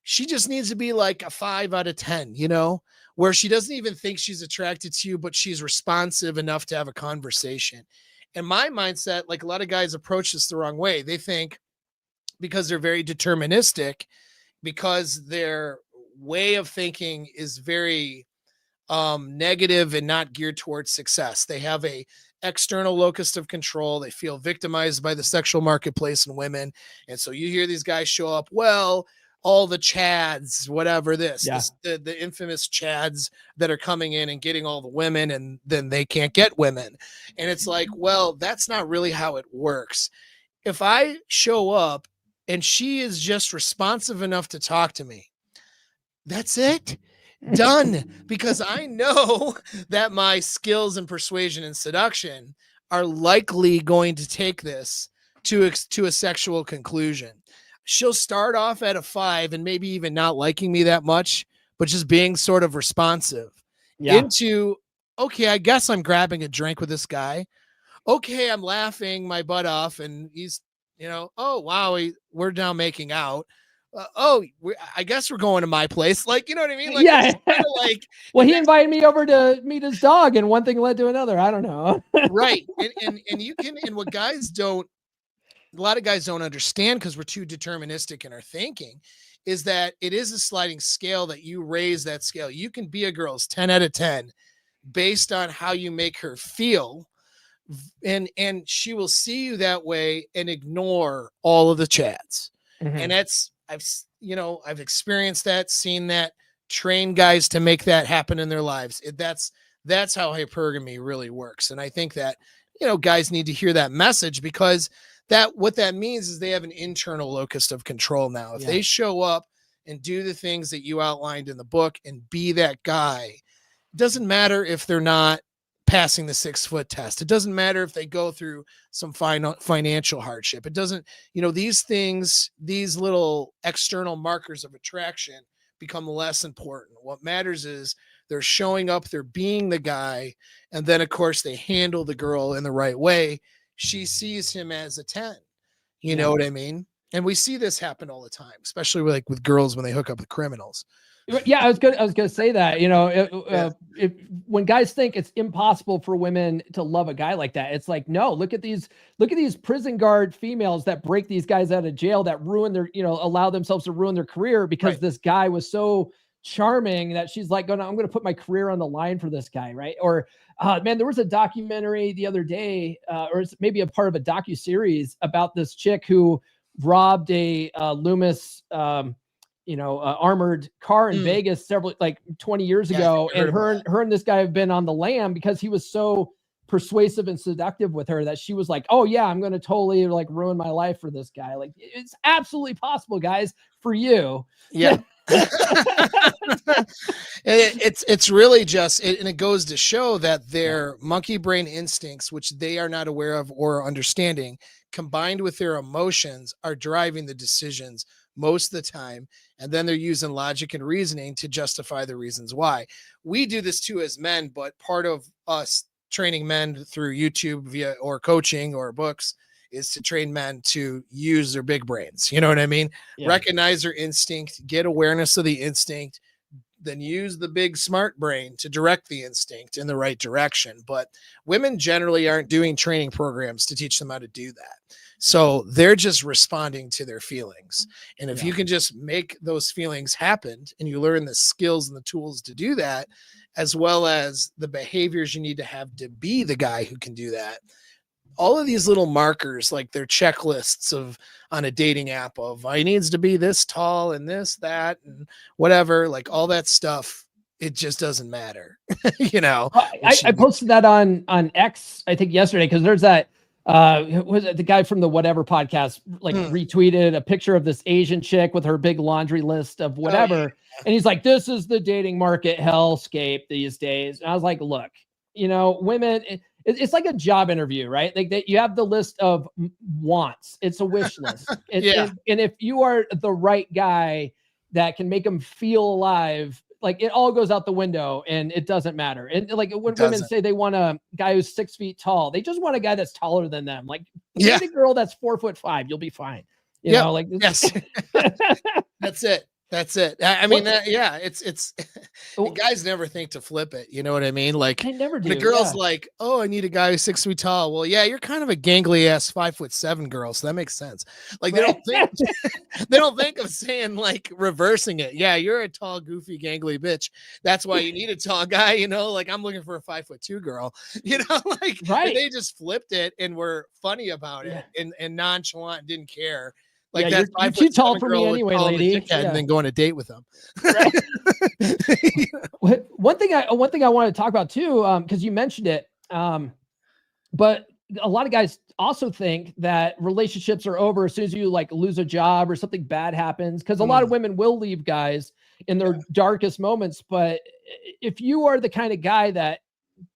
she just needs to be like a 5 out of 10, where she doesn't even think she's attracted to you, but she's responsive enough to have a conversation. And my mindset, like a lot of guys approach this the wrong way. They think because they're very deterministic, because their way of thinking is very negative and not geared towards success. They have a external locus of control. They feel victimized by the sexual marketplace and women. And so you hear these guys show up, well, all the chads, whatever Yeah. the infamous chads that are coming in and getting all the women, and then they can't get women. And it's like, well, that's not really how it works. If I show up and she is just responsive enough to talk to me, that's it. Done. Because I know that my skills in persuasion and seduction are likely going to take this to a sexual conclusion. she'll start off at a 5 and maybe even not liking me that much, but just being sort of responsive Yeah. into, okay, I guess I'm grabbing a drink with this guy. Okay, I'm laughing my butt off, and he's, oh wow, we're now making out. I guess we're going to my place. Like, you know what I mean? Like, it's Yeah. just kind of like, Well, and he that's invited me over to meet his dog, and one thing led to another. I don't know. right. And you can, and what guys don't, a lot of guys don't understand because we're too deterministic in our thinking, is that it is a sliding scale that you raise that scale. You can be a girl's 10 out of 10 based on how you make her feel, and she will see you that way and ignore all of the chats. And Mhm. that's, I've experienced that, seen that, train guys to make that happen in their lives. That's how hypergamy really works. And I think that, guys need to hear that message, because what that means is they have an internal locus of control now. If Yeah. they show up and do the things that you outlined in the book and be that guy, it doesn't matter if they're not passing the 6-foot test. It doesn't matter if they go through some financial hardship. It doesn't, these things, these little external markers of attraction become less important. What matters is they're showing up, they're being the guy, and then of course they handle the girl in the right way. She sees him as a 10. You know Yeah. what I mean? And we see this happen all the time, especially with girls when they hook up with criminals. Yeah, I was gonna say that, Yeah. if when guys think it's impossible for women to love a guy like that, it's like, no, look at these prison guard females that break these guys out of jail, that ruin their, allow themselves to ruin their career because Right. this guy was so charming that she's like, I'm gonna put my career on the line for this guy, right? Or man, there was a documentary the other day, or it's maybe a part of a docu-series about this chick who robbed a Loomis armored car in Vegas several, like 20 years Yeah, I think ago. I heard And about her and this guy have been on the lam because he was so persuasive and seductive with her that she was like, oh yeah, I'm going to totally like ruin my life for this guy. Like, it's absolutely possible, guys, for you. Yeah. It's really just, and it goes to show that their monkey brain instincts, which they are not aware of or understanding, combined with their emotions, are driving the decisions most of the time. And then they're using logic and reasoning to justify the reasons why. We do this too as men, but part of us training men through YouTube via or coaching or books is to train men to use their big brains. You know what I mean? Yeah. Recognize their instinct, get awareness of the instinct, then use the big smart brain to direct the instinct in the right direction. But women generally aren't doing training programs to teach them how to do that. So they're just responding to their feelings. And if you can just make those feelings happen and you learn the skills and the tools to do that, as well as the behaviors you need to have to be the guy who can do that, all of these little markers, like their checklists of on a dating app of I needs to be this tall and this, that, and whatever, like all that stuff, it just doesn't matter. I posted that on X, I think yesterday, because there's that was it the guy from the whatever podcast like retweeted a picture of this Asian chick with her big laundry list of whatever. Oh, yeah. And he's like, this is the dating market hellscape these days. And I was like, look, women, it's like a job interview, right? Like that you have the list of wants. It's a wish list. And if you are the right guy that can make them feel alive, like it all goes out the window and it doesn't matter. And like when women say they want a guy who's 6 feet tall, they just want a guy that's taller than them. Like date a girl that's 4'5", you'll be fine. You know, like yes. That's it. That's it. I mean, it's guys never think to flip it. You know what I mean? Like they never do. The girl's like, oh, I need a guy who's 6 feet tall. Well, yeah, you're kind of a gangly ass 5'7" girl. So that makes sense. Like they don't think of saying like reversing it. Yeah, you're a tall, goofy, gangly bitch. That's why you need a tall guy, like I'm looking for a 5'2" girl, like they just flipped it and were funny about it and nonchalant, didn't care. Like you're too tall for me anyway, lady. And then go on a date with them. Right. One thing I want to talk about too, because you mentioned it, but a lot of guys also think that relationships are over as soon as you like lose a job or something bad happens. Because a lot of women will leave guys in their darkest moments, but if you are the kind of guy that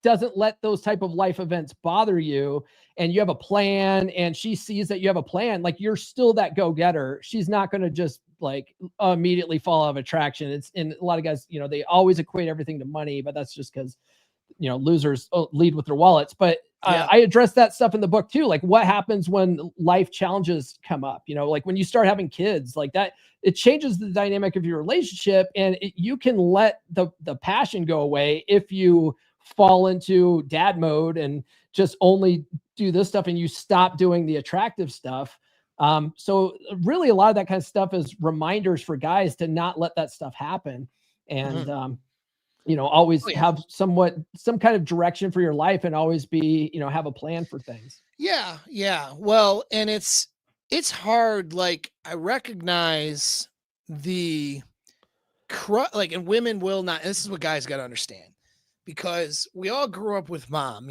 doesn't let those type of life events bother you, and you have a plan, and she sees that you have a plan, like you're still that go-getter, she's not going to just like immediately fall out of attraction. It's, and a lot of guys, they always equate everything to money, but that's just because losers lead with their wallets. But Yeah. I address that stuff in the book too. Like what happens when life challenges come up, like when you start having kids like that, it changes the dynamic of your relationship, and you can let the passion go away if you fall into dad mode and just only do this stuff, and you stop doing the attractive stuff. So really a lot of that kind of stuff is reminders for guys to not let that stuff happen. And, always Oh yeah. have some kind of direction for your life, and always be, have a plan for things. Yeah, yeah. Well, and it's hard. Like I recognize the like, and women will not. And this is what guys got to understand, because we all grew up with mom.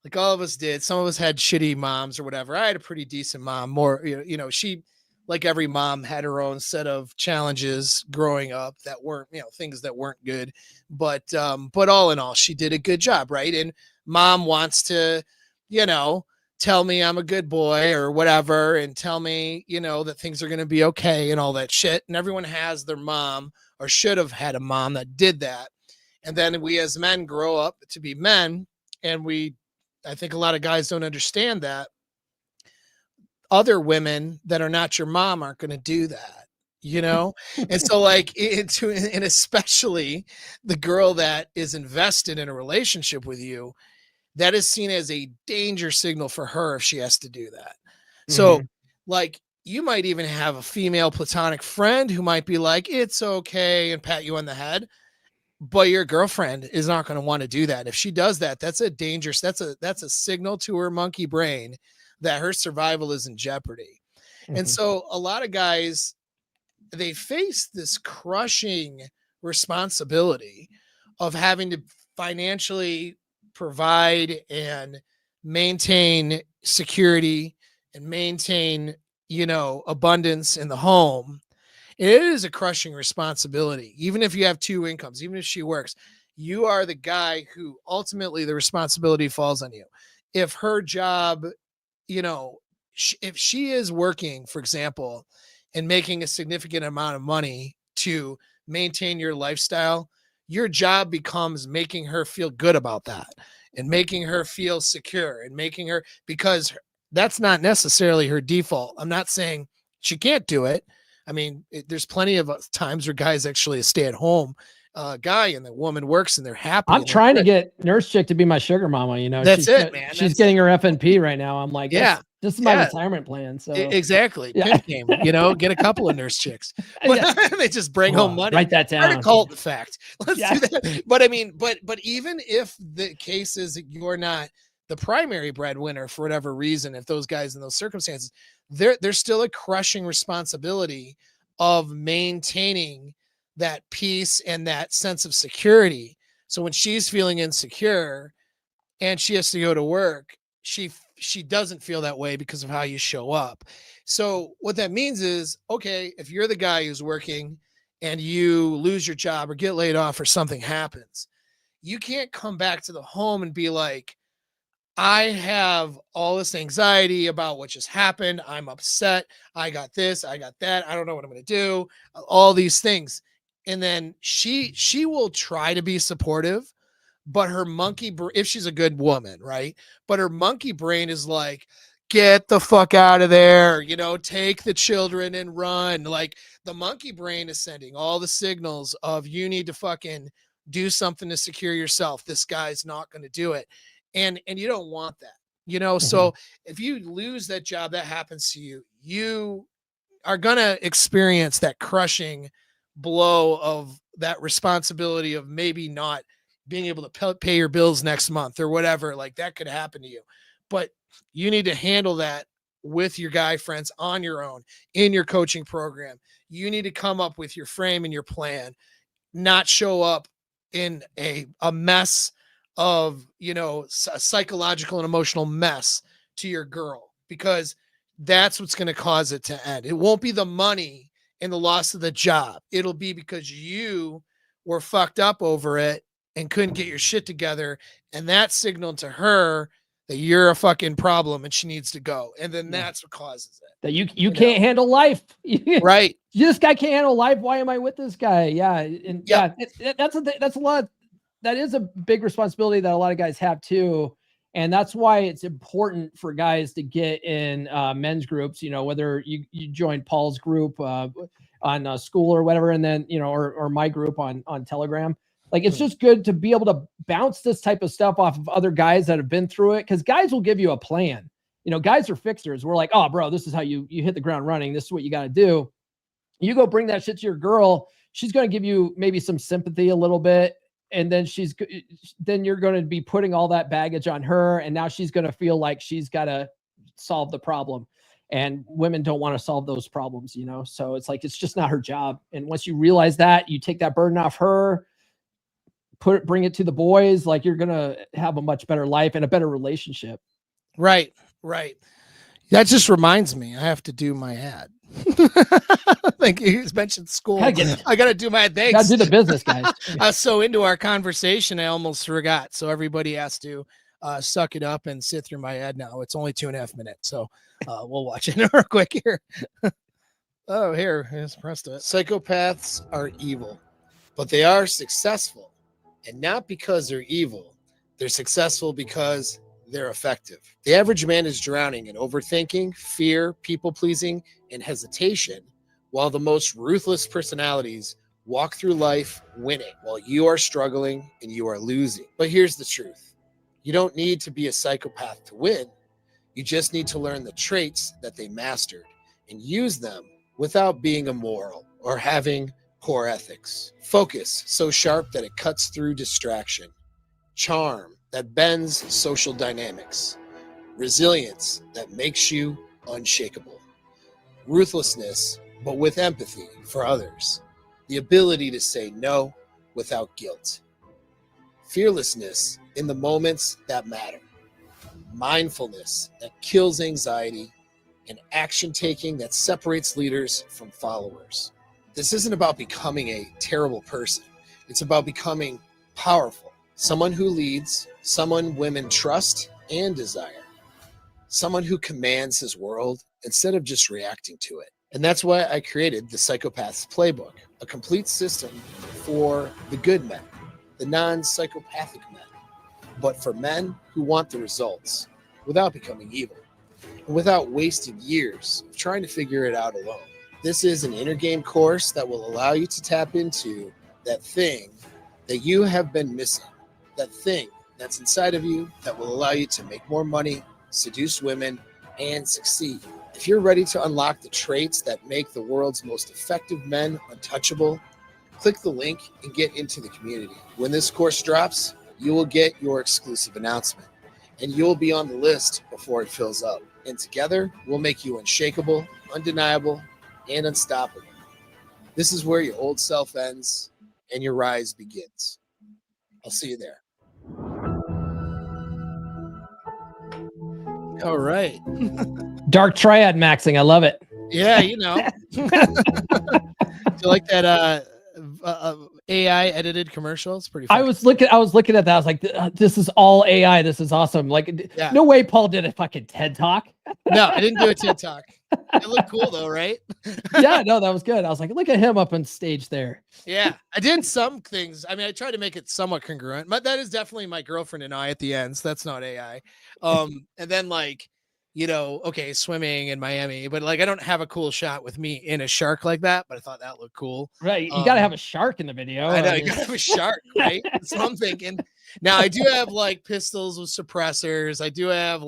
Like all of us did. Some of us had shitty moms or whatever. I had a pretty decent mom. More, she, like every mom, had her own set of challenges growing up that weren't, things that weren't good. But all in all, she did a good job, right? And mom wants to, you know, tell me I'm a good boy or whatever, and tell me, that things are going to be okay and all that shit. And everyone has their mom, or should have had a mom that did that. And then we as men grow up to be men, and I think a lot of guys don't understand that other women that are not your mom aren't going to do that, you know? And so like and especially the girl that is invested in a relationship with you, that is seen as a danger signal for her if she has to do that. So Mhm. like you might even have a female platonic friend who might be like, it's okay, and pat you on the head. But your girlfriend is not going to want to do that. If she does that, that's a signal to her monkey brain that her survival is in jeopardy. And Mhm. so a lot of guys, they face this crushing responsibility of having to financially provide and maintain security and maintain, abundance in the home. It is a crushing responsibility. Even if you have two incomes, even if she works, you are the guy who ultimately the responsibility falls on you. If her job, you know, if she is working, for example, and making a significant amount of money to maintain your lifestyle, your job becomes making her feel good about that, and making her feel secure, and making her, because that's not necessarily her default. I'm not saying she can't do it. I mean, there's plenty of times where guys actually stay at home guy, and the woman works and they're happy I'm and they're trying to good. get Nurse Chick to be my sugar mama. That's it, man. She's That's it. getting her FNP right now. I'm like, Yeah. this is my Yeah. retirement plan. So Exactly. yeah, Pimp game, get a couple of nurse chicks, but yeah. they just bring home Oh, money. write that Start a down. cult, in fact. Let's do Yeah. that. But I mean, but even if the case is that you're not the primary breadwinner for whatever reason, if those guys in those circumstances, there's still a crushing responsibility of maintaining that peace and that sense of security. So when she's feeling insecure and she has to go to work, she doesn't feel that way because of how you show up. So what that means is, okay, if you're the guy who's working and you lose your job or get laid off or something happens, you can't come back to the home and be like, I have all this anxiety about what just happened. I'm upset. I got this, I got that. I don't know what I'm going to do. All these things. And then she will try to be supportive, but her if she's a good woman, right? But her monkey brain is like, get the fuck out of there, take the children and run. Like the monkey brain is sending all the signals of you need to fucking do something to secure yourself. This guy's not going to do it. And you don't want that. Mhm. So if you lose that job, that happens to you, you are going to experience that crushing blow of that responsibility of maybe not being able to pay your bills next month or whatever. Like that could happen to you, but you need to handle that with your guy friends on your own in your coaching program. You need to come up with your frame and your plan, not show up in a mess of, a psychological and emotional mess to your girl, because that's what's going to cause it to end. It won't be the money and the loss of the job. It'll be because you were fucked up over it and couldn't get your shit together. And that signaled to her that you're a fucking problem and she needs to go. And then that's what causes it. That you can't handle life. Right. This guy can't handle life. Why am I with this guy? Yeah. And that's a lot. That is a big responsibility that a lot of guys have too. And that's why it's important for guys to get in men's groups, whether you join Paul's group on school or whatever, and then, or my group on Telegram. Like, it's just good to be able to bounce this type of stuff off of other guys that have been through it. Cause guys will give you a plan. Guys are fixers. We're like, oh bro, this is how you hit the ground running. This is what you got to do. You go bring that shit to your girl. She's going to give you maybe some sympathy a little bit. And then then you're going to be putting all that baggage on her. And now she's going to feel like she's got to solve the problem. And women don't want to solve those problems, So it's like, it's just not her job. And once you realize that, you take that burden off her, bring it to the boys, like, you're going to have a much better life and a better relationship. Right. That just reminds me, I have to do my ad. Thank you. You mentioned school. I got to do my ad. Thanks. Got to do the business, guys. I was so into our conversation, I almost forgot. So everybody has to suck it up and sit through my ad now. It's only 2.5 minutes. So we'll watch it real quick here. Oh, here's Presto. Psychopaths are evil, but they are successful. And not because they're evil. They're successful because they're effective. The average man is drowning in overthinking, fear, people-pleasing, and hesitation, while the most ruthless personalities walk through life winning, while you are struggling and you are losing. But here's the truth. You don't need to be a psychopath to win. You just need to learn the traits that they mastered and use them without being immoral or having poor ethics. Focus so sharp that it cuts through distraction. Charm that bends social dynamics. Resilience that makes you unshakable. Ruthlessness, but with empathy for others. The ability to say no without guilt. Fearlessness in the moments that matter. Mindfulness that kills anxiety. And action taking that separates leaders from followers. This isn't about becoming a terrible person. It's about becoming powerful. Someone who leads, someone women trust and desire. Someone who commands his world instead of just reacting to it. And that's why I created the Psychopath's Playbook, a complete system for the good men, the non-psychopathic men, but for men who want the results without becoming evil and without wasting years of trying to figure it out alone. This is an inner game course that will allow you to tap into that thing that you have been missing, that thing that's inside of you that will allow you to make more money, seduce women, and succeed. If you're ready to unlock the traits that make the world's most effective men untouchable, click the link and get into the community. When this course drops, you will get your exclusive announcement, and you'll be on the list before it fills up. And together, we'll make you unshakable, undeniable, and unstoppable. This is where your old self ends and your rise begins. I'll see you there. All right. Dark triad maxing. I love it. Yeah, Do you like that AI edited commercial? It's pretty funny. I was looking at that. I was like, this is all AI. This is awesome. Like, no way Paul did a fucking TED Talk. No, I didn't do a TED Talk. It looked cool though, right? Yeah, no, that was good. I was like, look at him up on stage there. Yeah, I did some things. I mean, I tried to make it somewhat congruent, but that is definitely my girlfriend and I at the end. So that's not AI. And then okay, swimming in Miami, but like I don't have a cool shot with me in a shark like that, but I thought that looked cool. Right. You got to have a shark in the video. I know, you got to have a shark, right? That's what I'm thinking. Now I do have like pistols with suppressors. I do have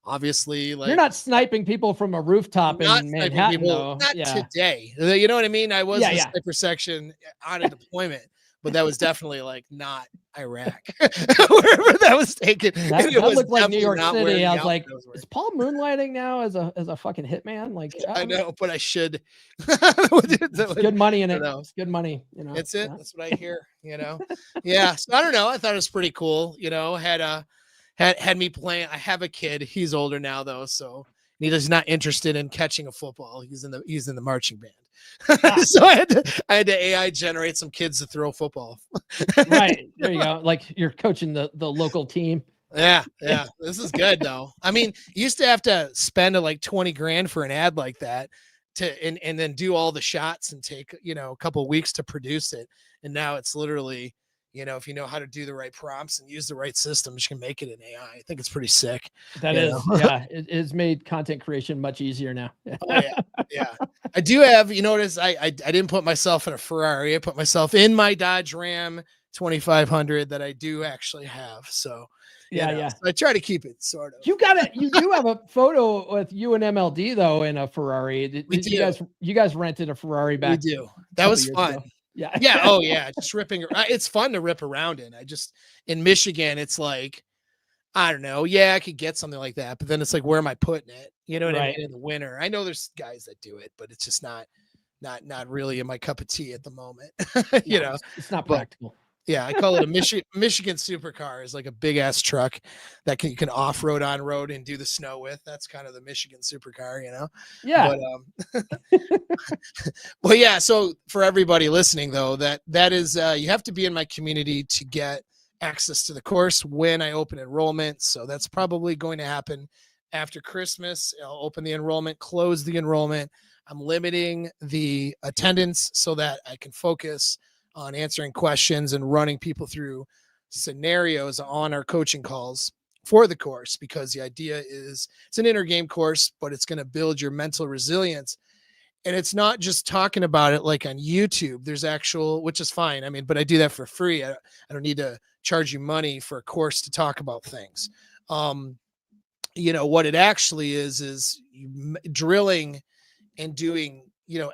obviously you're not sniping people from a rooftop in Manhattan, though. Not today. You know what I mean? I was in the sniper section on a deployment, but that was definitely not Iraq, wherever that was taken. That looked like New York City. I was like, is Paul moonlighting now as a fucking hitman? Like, I know, but I should. Good money in it. It's good money. That's it. That's what I hear. Yeah. So I don't know. I thought it was pretty cool. Had me playing. I have a kid. He's older now though, so he's not interested in catching a football. He's in the marching band. Ah, So I had to AI generate some kids to throw football. right. There you go. Like you're coaching the local team. Yeah, yeah. This is good though. I mean, you used to have to spend like 20 grand for an ad like that and then do all the shots and take, a couple of weeks to produce it. And now it's literally, if you know how to do the right prompts and use the right systems, you can make it in AI. I think it's pretty sick. That You is, know? yeah, it has made content creation much easier now. Oh yeah. Yeah. I do have, you notice I didn't put myself in a Ferrari. I put myself in my Dodge Ram 2500 that I do actually have. So, Yeah, yeah. so I try to keep it sort of. You got it. You do have a photo with you and MLD though in a Ferrari. We You do. guys rented a Ferrari We back do. a That couple was years fun. ago. Yeah. Yeah. Oh yeah. Just ripping. It's fun to rip around in. In Michigan, it's like, I don't know. Yeah, I could get something like that, but then it's like, where am I putting it? You know what I mean? Right. In the winter, I know there's guys that do it, but it's just not really in my cup of tea at the moment. you No, know, it's not but practical. yeah, I call it a Michigan supercar. Is like a big ass truck that you can off road, on road, and do the snow with. That's kind of the Michigan supercar, Yeah. But well, yeah. So for everybody listening, though, that is you have to be in my community to get access to the course when I open enrollment. So that's probably going to happen after Christmas. I'll open the enrollment, close the enrollment. I'm limiting the attendance so that I can focus on answering questions and running people through scenarios on our coaching calls for the course, because the idea is it's an inner game course, but it's going to build your mental resilience. And it's not just talking about it like on YouTube. There's actual, which is fine. I mean, but I do that for free. I don't need to charge you money for a course to talk about things. Um, what it actually is drilling and doing,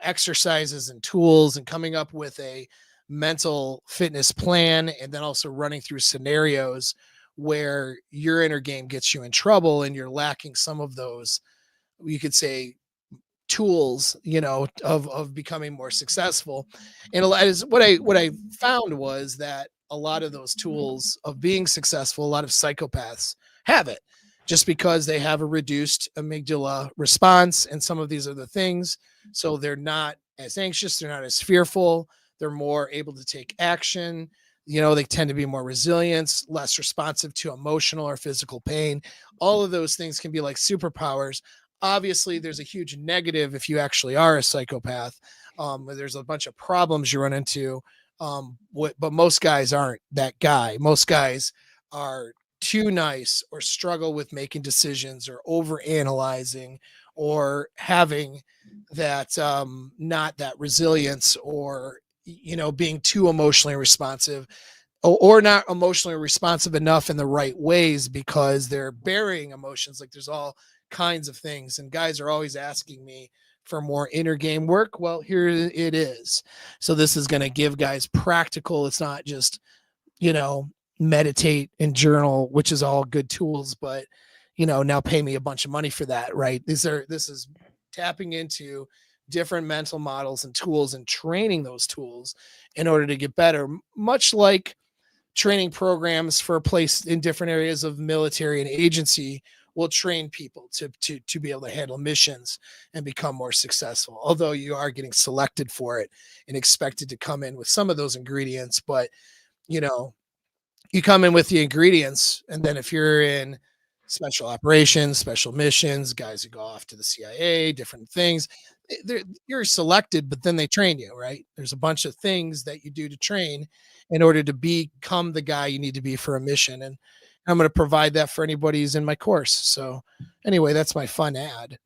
exercises and tools and coming up with a mental fitness plan, and then also running through scenarios where your inner game gets you in trouble and you're lacking some of those, you could say, tools, of becoming more successful. And a lot is what I found was that a lot of those tools of being successful, a lot of psychopaths have it just because they have a reduced amygdala response and some of these other things. So they're not as anxious, they're not as fearful, they're more able to take action. They tend to be more resilient, less responsive to emotional or physical pain. All of those things can be like superpowers. Obviously, there's a huge negative if you actually are a psychopath. There's a bunch of problems you run into. But most guys aren't that guy. Most guys are too nice or struggle with making decisions or over analyzing or having that not that resilience, or being too emotionally responsive, or not emotionally responsive enough in the right ways because they're burying emotions. Like there's all kinds of things, and guys are always asking me for more inner game work. Well, here it is. So this is going to give guys practical. It's not just, meditate and journal, which is all good tools, but now pay me a bunch of money for that, right? This is tapping into different mental models and tools and training those tools in order to get better, much like training programs for a place in different areas of military and agency will train people to be able to handle missions and become more successful. Although you are getting selected for it and expected to come in with some of those ingredients, but you know, you come in with the ingredients, and then if you're in special operations, special missions, guys who go off to the CIA, different things, you're selected, but then they train you, right? There's a bunch of things that you do to train in order to become the guy you need to be for a mission. And I'm going to provide that for anybody who's in my course. So anyway, that's my fun ad.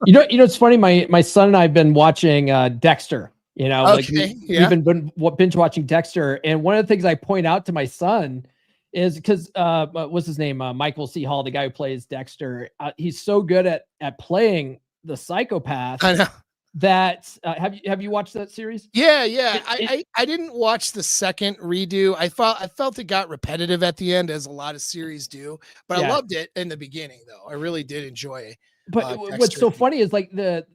It's funny. My son and I have been watching Dexter. Like Okay. we've Yeah. been binge watching Dexter, and one of the things I point out to my son is because what's his name, Michael C. Hall, the guy who plays Dexter. He's so good at playing the psychopath I know. that have you watched that series? Yeah, yeah. It, it, I didn't watch the second redo. I felt it got repetitive at the end, as a lot of series do. But I yeah. loved it in the beginning, though. I really did enjoy. But what's Dexter. so funny is like the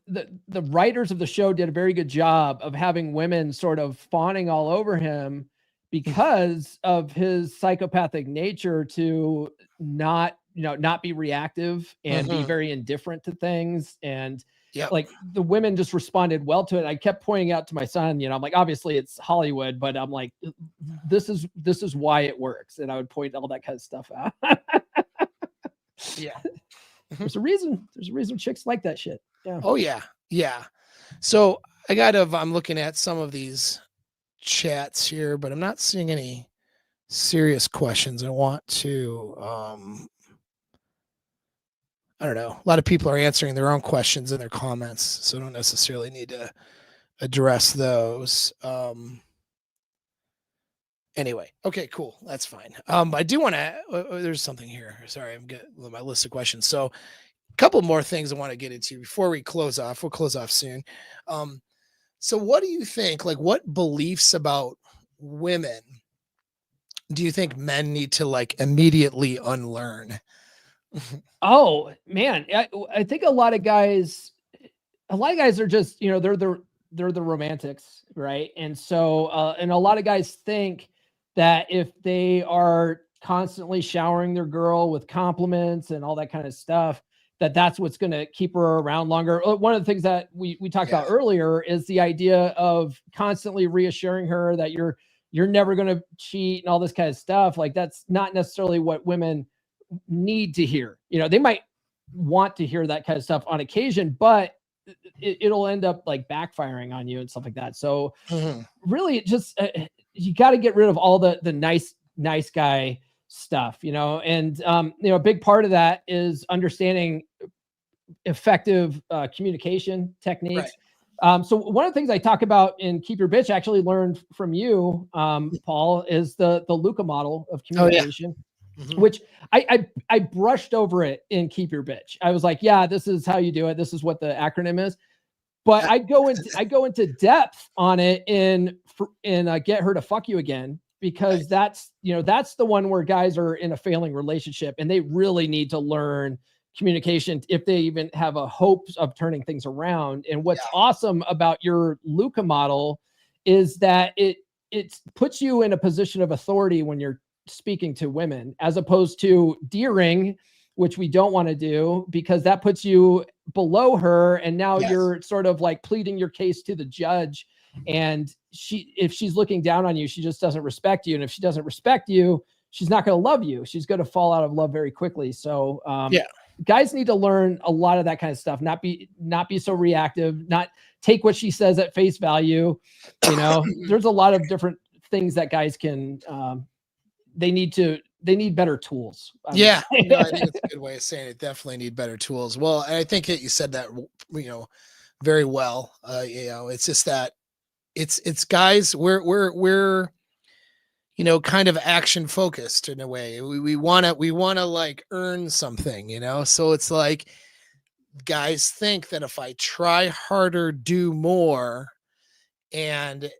writers of the show did a very good job of having women sort of fawning all over him because of his psychopathic nature to not be reactive and be Mhm. very indifferent to things. And Yep. like the women just responded well to it. I kept pointing out to my son, I'm like, obviously it's Hollywood, but I'm like, this is why it works. And I would point all that kind of stuff out. Yeah. Mhm. There's a reason chicks like that shit. Yeah. Oh yeah. Yeah. So I'm looking at some of these chats here, but I'm not seeing any serious questions. I want to I don't know. A lot of people are answering their own questions in their comments, so I don't necessarily need to address those. Anyway, okay, cool. That's fine. I do want to. There's something here. Sorry, I'm getting my list of questions. So, a couple more things I want to get into before we close off. We'll close off soon. Um, so, what do you think? Like, what beliefs about women do you think men need to like immediately unlearn? Oh man, I think a lot of guys are just, they're the romantics, right? And so, and a lot of guys think that if they are constantly showering their girl with compliments and all that kind of stuff, that that's what's going to keep her around longer. One of the things that we talked Yeah, about earlier is the idea of constantly reassuring her that you're never going to cheat and all this kind of stuff. Like that's not necessarily what women need to hear. They might want to hear that kind of stuff on occasion, but it'll end up like backfiring on you and stuff like that. So mhm, really, it just you got to get rid of all the nice guy stuff, and a big part of that is understanding effective communication right. techniques. So one of the things I talk about in Keep Your Bitch, actually learned from you, Paul, is the Luca model of Oh yeah. communication, Mhm. which I brushed over it in Keep Your Bitch. I was like, yeah, this is how you do it. This is what the acronym is. But Yeah. I go into depth on it in Get Her to Fuck You Again, because Nice. that's the one where guys are in a failing relationship and they really need to learn communication if they even have a hopes of turning things around. And what's Yeah. awesome about your Luca model is that it puts you in a position of authority when you're speaking to women, as opposed to deering, which we don't want to do, because that puts you below her, and now Yes. you're sort of like pleading your case to the judge. And if she's looking down on you, she just doesn't respect you. And if she doesn't respect you, she's not going to love you. She's going to fall out of love very quickly. So Yeah. guys need to learn a lot of that kind of stuff. Not be so reactive. Not take what she says at face value. There's a lot of different things that guys can. They need better tools, I would Yeah, say. no, I think it's a good way of saying it. Definitely need better tools. Well, and I think that you said that very well. It's just that it's guys. We're kind of action focused in a way. We wanna like earn something. So it's like guys think that if I try harder, do more, and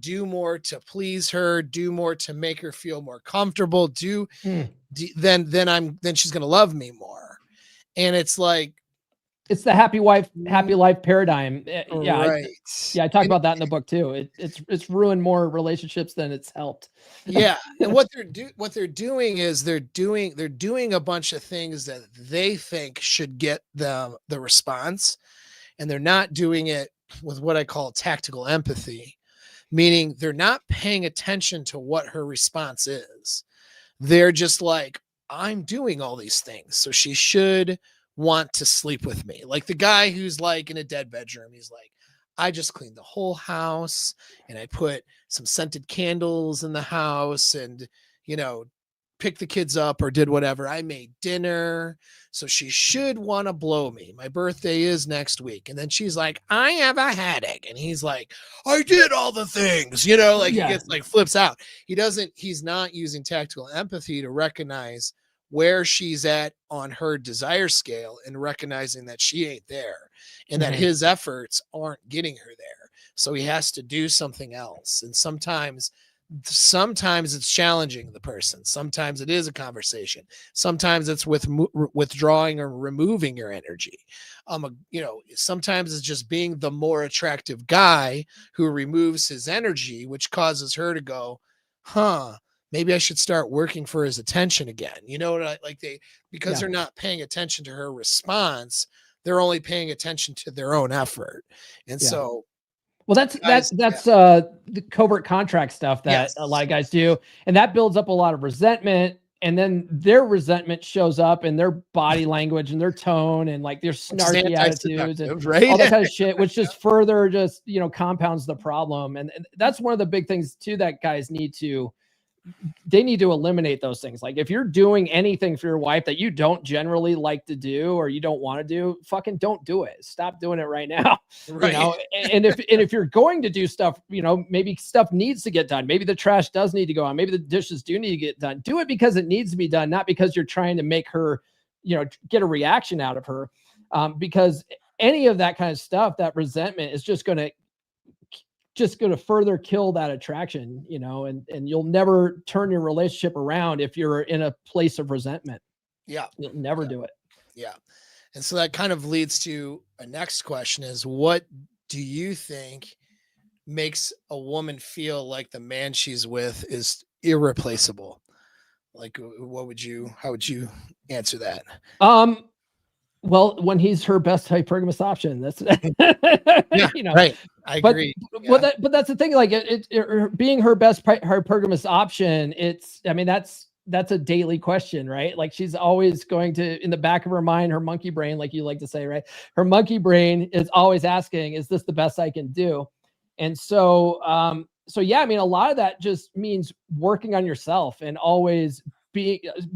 do more to please her, do more to make her feel more comfortable, Mm. then she's gonna love me more. And it's like, It's the happy life paradigm. Yeah, right. yeah, I talk And about that in the book too. It's ruined more relationships than it's helped. yeah, and what they're doing is they're doing a bunch of things that they think should get the response, and they're not doing it with what I call tactical empathy, meaning they're not paying attention to what her response is. They're just like, I'm doing all these things, so she should want to sleep with me. Like the guy who's like in a dead bedroom, he's like, I just cleaned the whole house and I put some scented candles in the house and, you know, picked the kids up or did whatever. I made dinner. So she should want to blow me. My birthday is next week. And then she's like, I have a headache. And he's like, I did all the things, like he Yeah. gets like flips out. He's not using tactical empathy to recognize where she's at on her desire scale and recognizing that she ain't there and that Mhm. his efforts aren't getting her there. So he has to do something else. And sometimes it's challenging the person. Sometimes it is a conversation. Sometimes it's withdrawing or removing your energy. Sometimes it's just being the more attractive guy who removes his energy, which causes her to go, huh, maybe I should start working for his attention again. You know what I like? Because Yeah. they're not paying attention to her response, they're only paying attention to their own effort. And Yeah. so Well, that's guys, the covert contract stuff that a lot yes, of guys do, and that builds up a lot of resentment. And then their resentment shows up in their body language and their tone and like their which is snarky attitudes and anti-seductive, all that right? kind of shit, which just further just compounds the problem. And that's one of the big things too that guys need to eliminate those things. Like if you're doing anything for your wife that you don't generally like to do or you don't want to do, fucking don't do it. Stop doing it right now. Right. And if you're going to do stuff, maybe stuff needs to get done. Maybe the trash does need to go on. Maybe the dishes do need to get done. Do it because it needs to be done, not because you're trying to make her, get a reaction out of her. Because any of that kind of stuff, that resentment is just going to further kill that attraction, and you'll never turn your relationship around if you're in a place of resentment. Yeah. You'll never do it. Yeah. And so that kind of leads to a next question is, what do you think makes a woman feel like the man she's with is irreplaceable? Like, how would you answer that? Well, when he's her best hypergamous option, that's Yeah, right. I agree. But that's the thing. Like being her best hypergamous option, that's a daily question, right? Like she's always going to, in the back of her mind, her monkey brain, like you like to say, right? Her monkey brain is always asking, is this the best I can do? And so, yeah, a lot of that just means working on yourself and always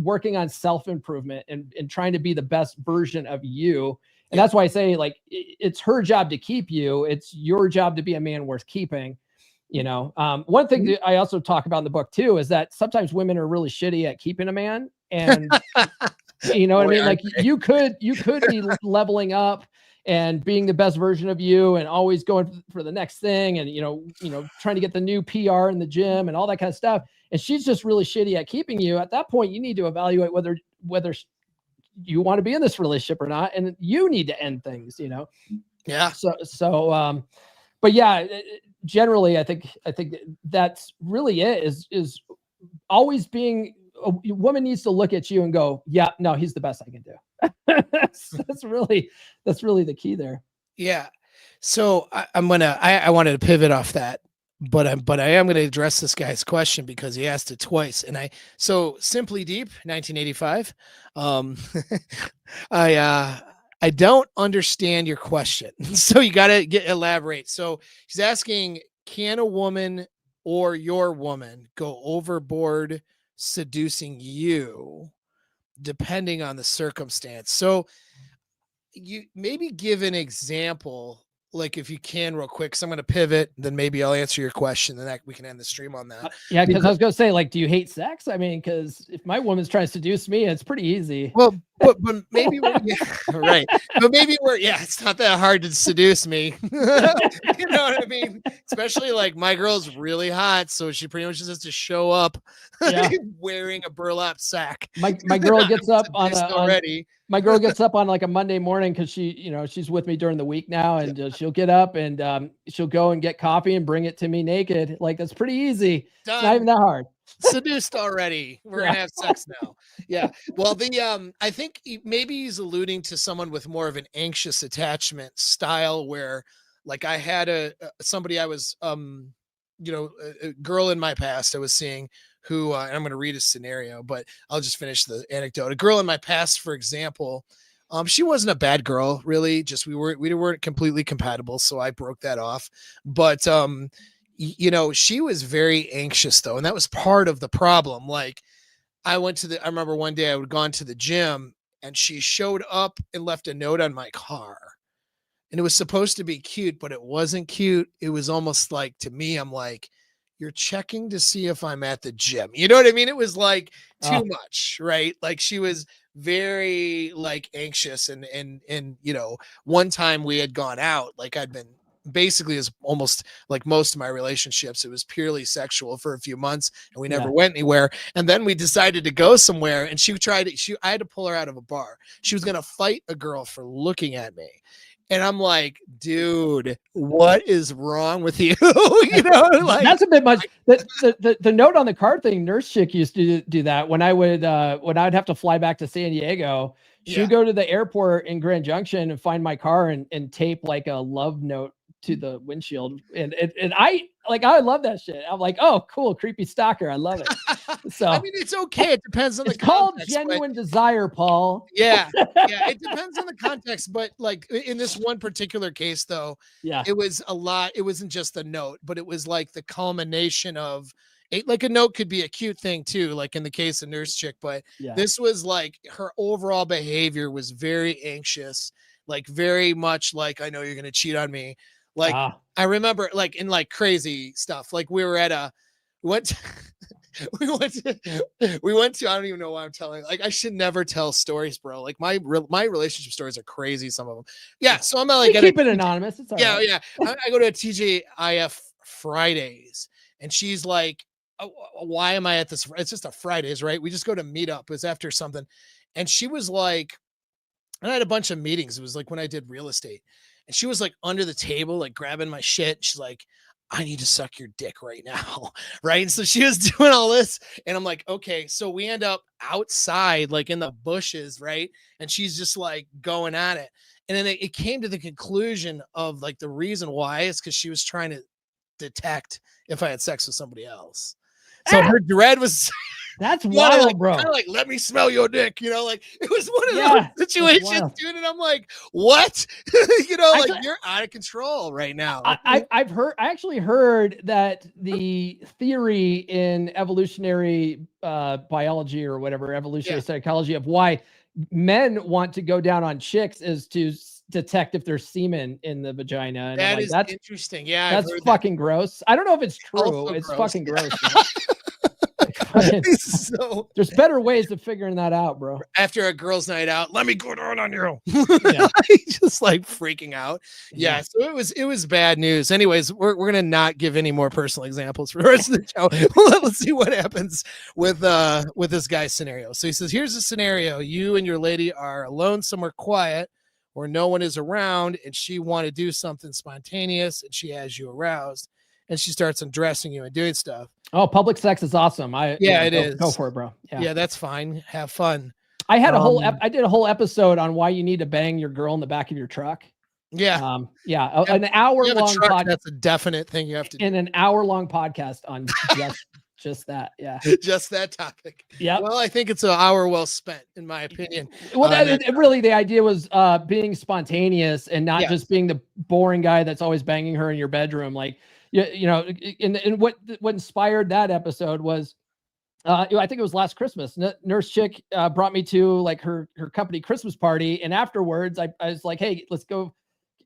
working on self-improvement and trying to be the best version of you. And that's why I say, like, it's her job to keep you. It's your job to be a man worth keeping. One thing that I also talk about in the book too, is that sometimes women are really shitty at keeping a man. And you know what I mean? Like you could be leveling up and being the best version of you and always going for the next thing. And, trying to get the new PR in the gym and all that kind of stuff. And she's just really shitty at keeping you. At that point, you need to evaluate whether you want to be in this relationship or not. And you need to end things, Yeah. But yeah, generally, I think that's really it is always being a woman needs to look at you and go, yeah, no, he's the best I can do. that's really the key there. Yeah. So I wanted to pivot off that, but I am going to address this guy's question because he asked it twice. And so Simply Deep, 1985. I don't understand your question. So you got to elaborate. So he's asking, can a woman or your woman go overboard seducing you depending on the circumstance? So you maybe give an example, like if you can, real quick, because I'm going to pivot, then maybe I'll answer your question, then we can end the stream on that. Yeah, because I was going to say, like, do you hate sex? Because if my woman's trying to seduce me, it's pretty easy. Well, but maybe right. But maybe it's not that hard to seduce me. You know what I mean? Especially like my girl's really hot, so she pretty much just has to show up wearing a burlap sack. My girl gets up my girl gets up on like a Monday morning because she's with me during the week now, and she'll get up and she'll go and get coffee and bring it to me naked. Like, that's pretty easy. Done. It's not even that hard. Seduced already. We're gonna have sex now. Yeah. Well, I think maybe he's alluding to someone with more of an anxious attachment style, where like I had somebody I was a girl in my past I was seeing who and I'm going to read a scenario, but I'll just finish the anecdote. A girl in my past, for example, she wasn't a bad girl, really. Just we weren't completely compatible, so I broke that off. But she was very anxious though, and that was part of the problem. Like I remember one day I had gone to the gym and she showed up and left a note on my car. And it was supposed to be cute, but it wasn't cute. It was almost like, to me, I'm like, you're checking to see if I'm at the gym. You know what I mean? It was like too much, right? Like she was very like anxious and one time we had gone out, like I'd been basically is almost like most of my relationships. It was purely sexual for a few months and we never Yeah. went anywhere. And then we decided to go somewhere and I had to pull her out of a bar. She was going to fight a girl for looking at me. And I'm like, dude, what is wrong with you? You know, like That's a bit much. The note on the card thing, Nurse Chick used to do that when I'd have to fly back to San Diego. She yeah. would go to the airport in Grand Junction and find my car and tape like a love note to the windshield. And I love that shit. I'm like, oh, cool, creepy stalker. I love it. So I mean, it's okay. It depends on the it's called context, genuine desire, Paul. yeah, it depends on the context, but like in this one particular case though, Yeah. it was a lot. It wasn't just the note, but it was like the culmination of like a note could be a cute thing too, like in the case of Nurse Chick, but Yeah. this was like her overall behavior was very anxious, like very much like, I know you're going to cheat on me. Like I remember like in like crazy stuff, like we were at we went to, we went to I don't even know why I'm telling, like I should never tell stories, bro. Like my relationship stories are crazy, some of them. Yeah, so I'm like keep it anonymous. It's all right. yeah. I go to a TJIF Fridays and she's like, oh, why am I at this? It's just a Fridays, right? We just go to meet up. It was after something. And she was like, and I had a bunch of meetings. It was like when I did real estate. And she was like under the table, like grabbing my shit. She's like, I need to suck your dick right now. Right. And so she was doing all this. And I'm like, okay. So we end up outside, like in the bushes. Right. And she's just like going at it. And then it came to the conclusion of like the reason why is because she was trying to detect if I had sex with somebody else. So her dread was that's wild, like, bro. Kind of like, let me smell your dick, you know, like it was one of those situations, dude. And I'm like, what? You know, like you're out of control right now. I actually heard that the theory in evolutionary biology or whatever, evolutionary psychology of why men want to go down on chicks is to detect if there's semen in the vagina. And that like, is that's interesting. Yeah, that's fucking gross. I don't know if it's true. Also it's gross. fucking gross. So there's better ways of figuring that out, bro. After a girl's night out, let me go down on you. Just like freaking out. Yeah. So it was bad news. Anyways, we're gonna not give any more personal examples for the rest of the show. Let's see what happens with this guy's scenario. So he says, here's a scenario: you and your lady are alone somewhere quiet where no one is around, and she want to do something spontaneous, and she has you aroused, and she starts undressing you and doing stuff. Oh, public sex is awesome. It is. Go for it, bro. Yeah, that's fine. Have fun. I had I did a whole episode on why you need to bang your girl in the back of your truck. Yeah. An hour long podcast. That's a definite thing you have to do. In an hour long podcast on just that. Yeah. Just that topic. Yeah. Well, I think it's an hour well spent, in my opinion. Well, really the idea was being spontaneous and not just being the boring guy that's always banging her in your bedroom. Like, you know, and what inspired that episode was, I think it was last Christmas. Nurse Chick brought me to like her company Christmas party, and afterwards I was like, hey, let's go.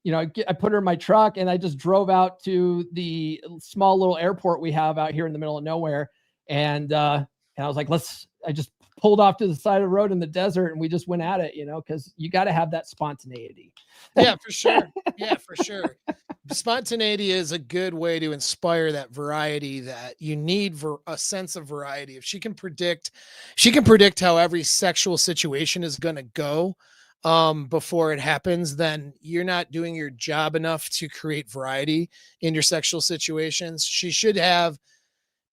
You know, I put her in my truck and I just drove out to the small little airport we have out here in the middle of nowhere, and I was like, I just pulled off to the side of the road in the desert and we just went at it, you know, because you got to have that spontaneity. Yeah, for sure. Yeah, for sure. Spontaneity is a good way to inspire that variety that you need for a sense of variety. If she can predict how every sexual situation is going to go before it happens, then you're not doing your job enough to create variety in your sexual situations. She should have,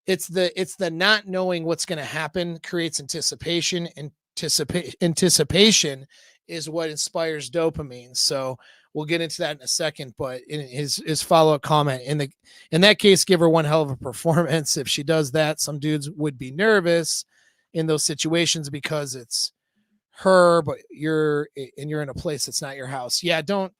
it's the not knowing what's going to happen creates anticipation. Anticipation is what inspires dopamine. So we'll get into that in a second, but in his follow-up comment, in that case, give her one hell of a performance. If she does that, some dudes would be nervous in those situations because it's her, but you're in a place that's not your house. Yeah, don't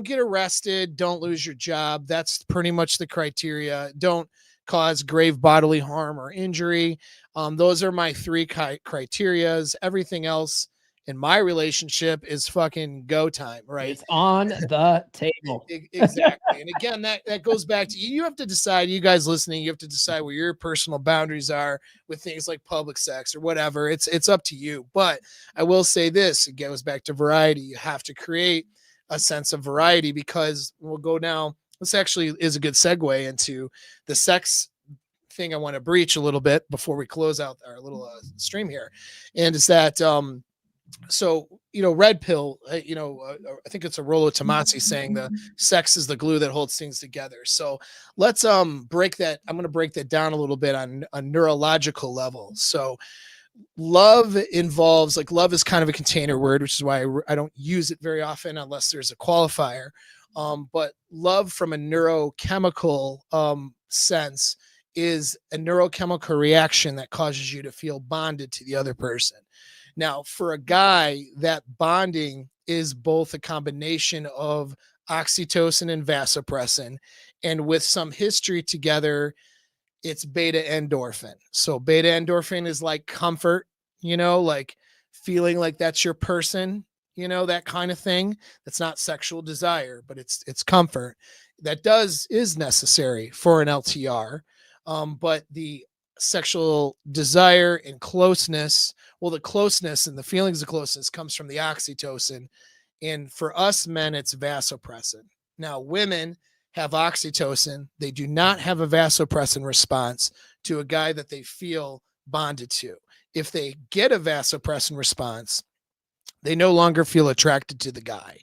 get arrested, don't lose your job. That's pretty much the criteria. Don't cause grave bodily harm or injury. Those are my three criterias. Everything else in my relationship is fucking go time, right? It's on the table. Exactly. And again, that goes back to you have to decide, you guys listening, you have to decide where your personal boundaries are with things like public sex or whatever. It's up to you. But I will say this, it goes back to variety. You have to create a sense of variety, because we'll go now. This actually is a good segue into the sex thing I want to breach a little bit before we close out our little stream here. And is that, so, red pill, I think it's a Rollo Tomassi saying the sex is the glue that holds things together. So let's break that. I'm going to break that down a little bit on a neurological level. So love involves, like, love is kind of a container word, which is why I don't use it very often unless there's a qualifier. But love from a neurochemical sense is a neurochemical reaction that causes you to feel bonded to the other person. Now, for a guy, that bonding is both a combination of oxytocin and vasopressin, and with some history together, it's beta endorphin. So beta endorphin is like comfort, like feeling like that's your person, that kind of thing. That's not sexual desire, but it's comfort that is necessary for an LTR. But the sexual desire and closeness, well, the closeness and the feelings of closeness comes from the oxytocin. And for us men, it's vasopressin. Now, women have oxytocin. They do not have a vasopressin response to a guy that they feel bonded to. If they get a vasopressin response, they no longer feel attracted to the guy.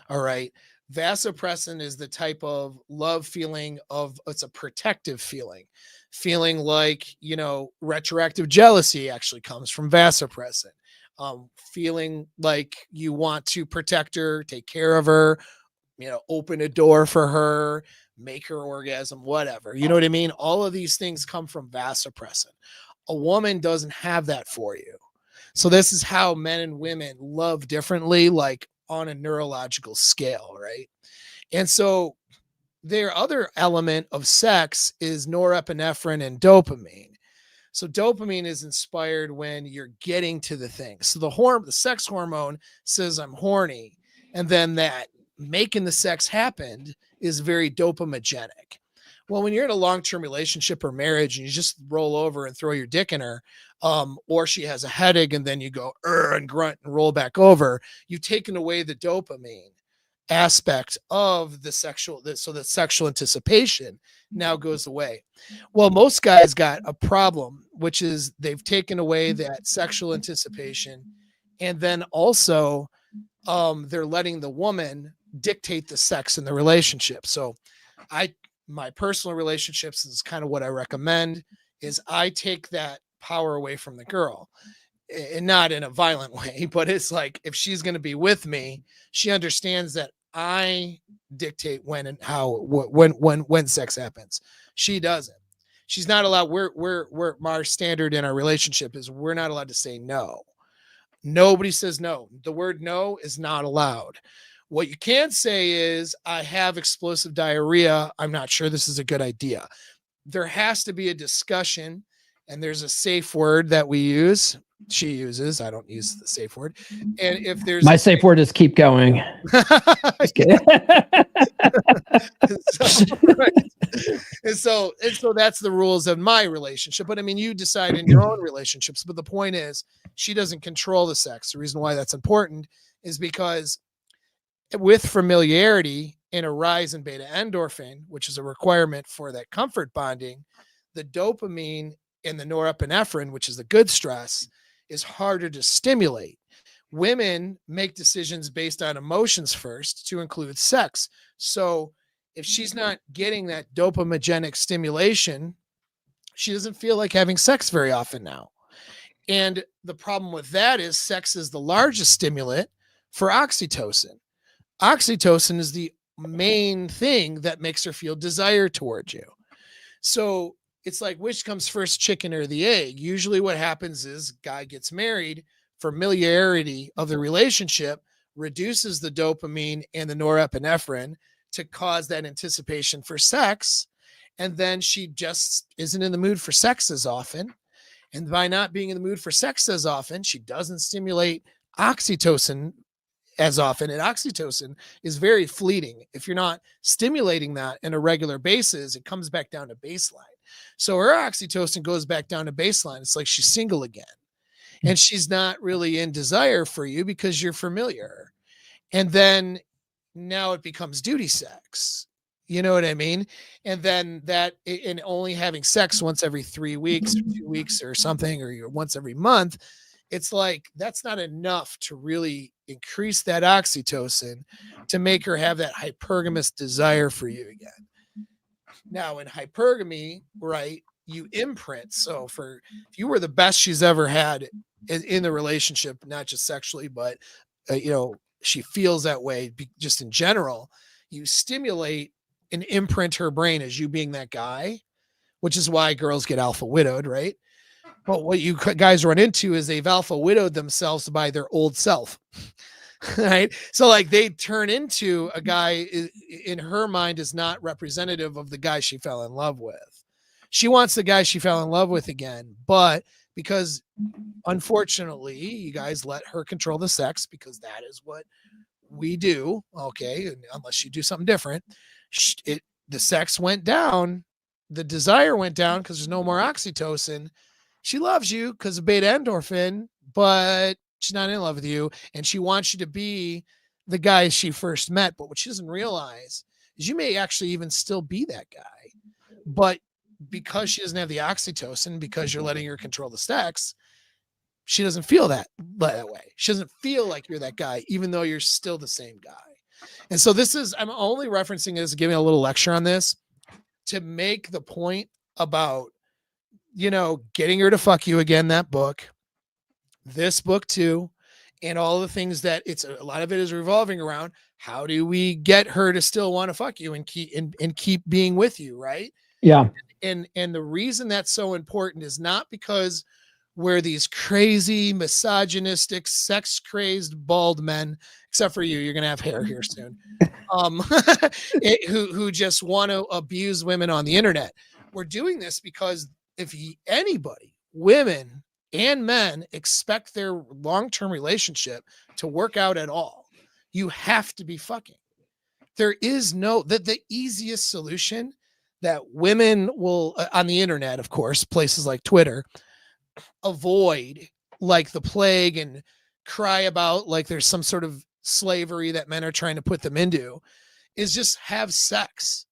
All right. Vasopressin is the type of love feeling it's a protective feeling like, retroactive jealousy actually comes from vasopressin. Feeling like you want to protect her, take care of her, open a door for her, make her orgasm, whatever. You know what I mean? All of these things come from vasopressin. A woman doesn't have that for you. So this is how men and women love differently, like on a neurological scale, right? And so their other element of sex is norepinephrine and dopamine. So dopamine is inspired when you're getting to the thing. So the sex hormone says I'm horny, and then that making the sex happen is very dopamigenic. Well, when you're in a long-term relationship or marriage and you just roll over and throw your dick in her, or she has a headache and then you go and grunt and roll back over, you've taken away the dopamine aspect of the sexual, so the sexual anticipation now goes away. Well, most guys got a problem, which is they've taken away that sexual anticipation, and then also they're letting the woman dictate the sex in the relationship. So my personal relationships is kind of what I recommend, is I take that power away from the girl, and not in a violent way, but it's like, if she's going to be with me, she understands that I dictate when and how, when sex happens. She doesn't. She's not allowed. We're our standard in our relationship is we're not allowed to say no. Nobody says no. The word no is not allowed. What you can say is, I have explosive diarrhea. I'm not sure this is a good idea. There has to be a discussion, and there's a safe word that we use. She uses. I don't use the safe word. And if there's my safe word is keep going. so that's the rules of my relationship. But I mean, you decide in your own relationships. But the point is, she doesn't control the sex. The reason why that's important is because with familiarity and a rise in beta endorphin, which is a requirement for that comfort bonding, the dopamine and the norepinephrine, which is the good stress, is harder to stimulate. Women make decisions based on emotions first, to include sex. So if she's not getting that dopamigenic stimulation, she doesn't feel like having sex very often now. And the problem with that is sex is the largest stimulant for oxytocin. Oxytocin is the main thing that makes her feel desire towards you. So it's like, which comes first, chicken or the egg? Usually what happens is guy gets married, familiarity of the relationship reduces the dopamine and the norepinephrine to cause that anticipation for sex. And then she just isn't in the mood for sex as often. And by not being in the mood for sex as often, she doesn't stimulate oxytocin as often. And oxytocin is very fleeting. If you're not stimulating that on a regular basis, it comes back down to baseline. So her oxytocin goes back down to baseline. It's like she's single again. And she's not really in desire for you because you're familiar. And then now it becomes duty sex. You know what I mean? And then that, and only having sex once every 3 weeks or 2 weeks or something, or once every month, it's like that's not enough to really increase that oxytocin to make her have that hypergamous desire for you again. Now, in hypergamy, right, you imprint. So, if you were the best she's ever had in the relationship, not just sexually, but she feels that way just in general, you stimulate and imprint her brain as you being that guy, which is why girls get alpha widowed, right? But what you guys run into is they've alpha widowed themselves by their old self. Right. So like they turn into a guy in her mind is not representative of the guy she fell in love with. She wants the guy she fell in love with again, but because unfortunately you guys let her control the sex because that is what we do. Okay. Unless you do something different, the sex went down. The desire went down because there's no more oxytocin. She loves you because of beta endorphin, but she's not in love with you. And she wants you to be the guy she first met. But what she doesn't realize is you may actually even still be that guy. But because she doesn't have the oxytocin, because you're letting her control the sex, she doesn't feel that way. She doesn't feel like you're that guy, even though you're still the same guy. And so I'm only referencing this, giving a little lecture on this to make the point about, getting her to fuck you again, that book, this book too, and all the things that a lot of it is revolving around. How do we get her to still want to fuck you and keep being with you? Right. Yeah. And the reason that's so important is not because we're these crazy, misogynistic, sex crazed bald men, except for you, you're going to have hair here soon, who just want to abuse women on the internet. We're doing this because if anybody, women and men, expect their long-term relationship to work out at all, you have to be fucking. There is the easiest solution that women will, on the internet, of course, places like Twitter, avoid like the plague and cry about like there's some sort of slavery that men are trying to put them into, is just have sex.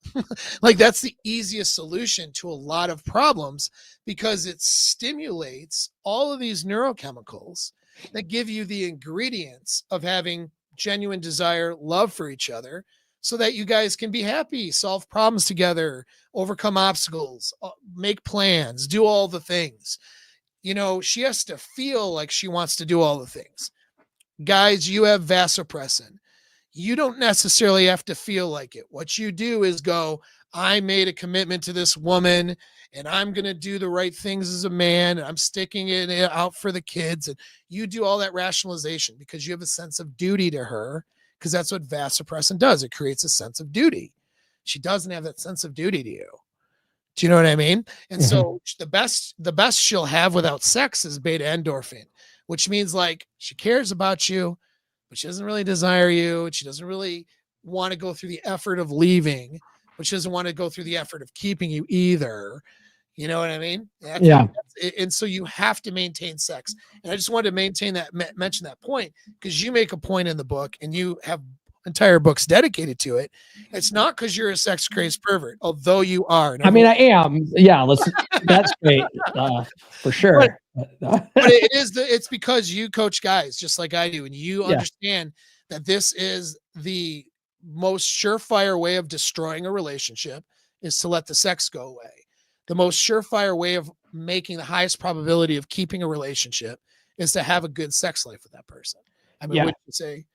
Like that's the easiest solution to a lot of problems because it stimulates all of these neurochemicals that give you the ingredients of having genuine desire, love for each other, so that you guys can be happy, solve problems together, overcome obstacles, make plans, do all the things. She has to feel like she wants to do all the things. Guys, you have vasopressin. You don't necessarily have to feel like it. What you do is go, I made a commitment to this woman and I'm going to do the right things as a man. And I'm sticking it out for the kids. And you do all that rationalization because you have a sense of duty to her, because that's what vasopressin does. It creates a sense of duty. She doesn't have that sense of duty to you. Do you know what I mean? And so the best she'll have without sex is beta endorphin, which means like she cares about you, but she doesn't really desire you. And she doesn't really want to go through the effort of leaving, but she doesn't want to go through the effort of keeping you either. You know what I mean? And so you have to maintain sex. And I just wanted to mention that point because you make a point in the book and you have entire books dedicated to it. It's not because you're a sex crazed pervert, although you are. I mean, I am. Yeah, that's great for sure. But it's because you coach guys just like I do, and you understand that this is the most surefire way of destroying a relationship is to let the sex go away. The most surefire way of making the highest probability of keeping a relationship is to have a good sex life with that person. I mean, what you say?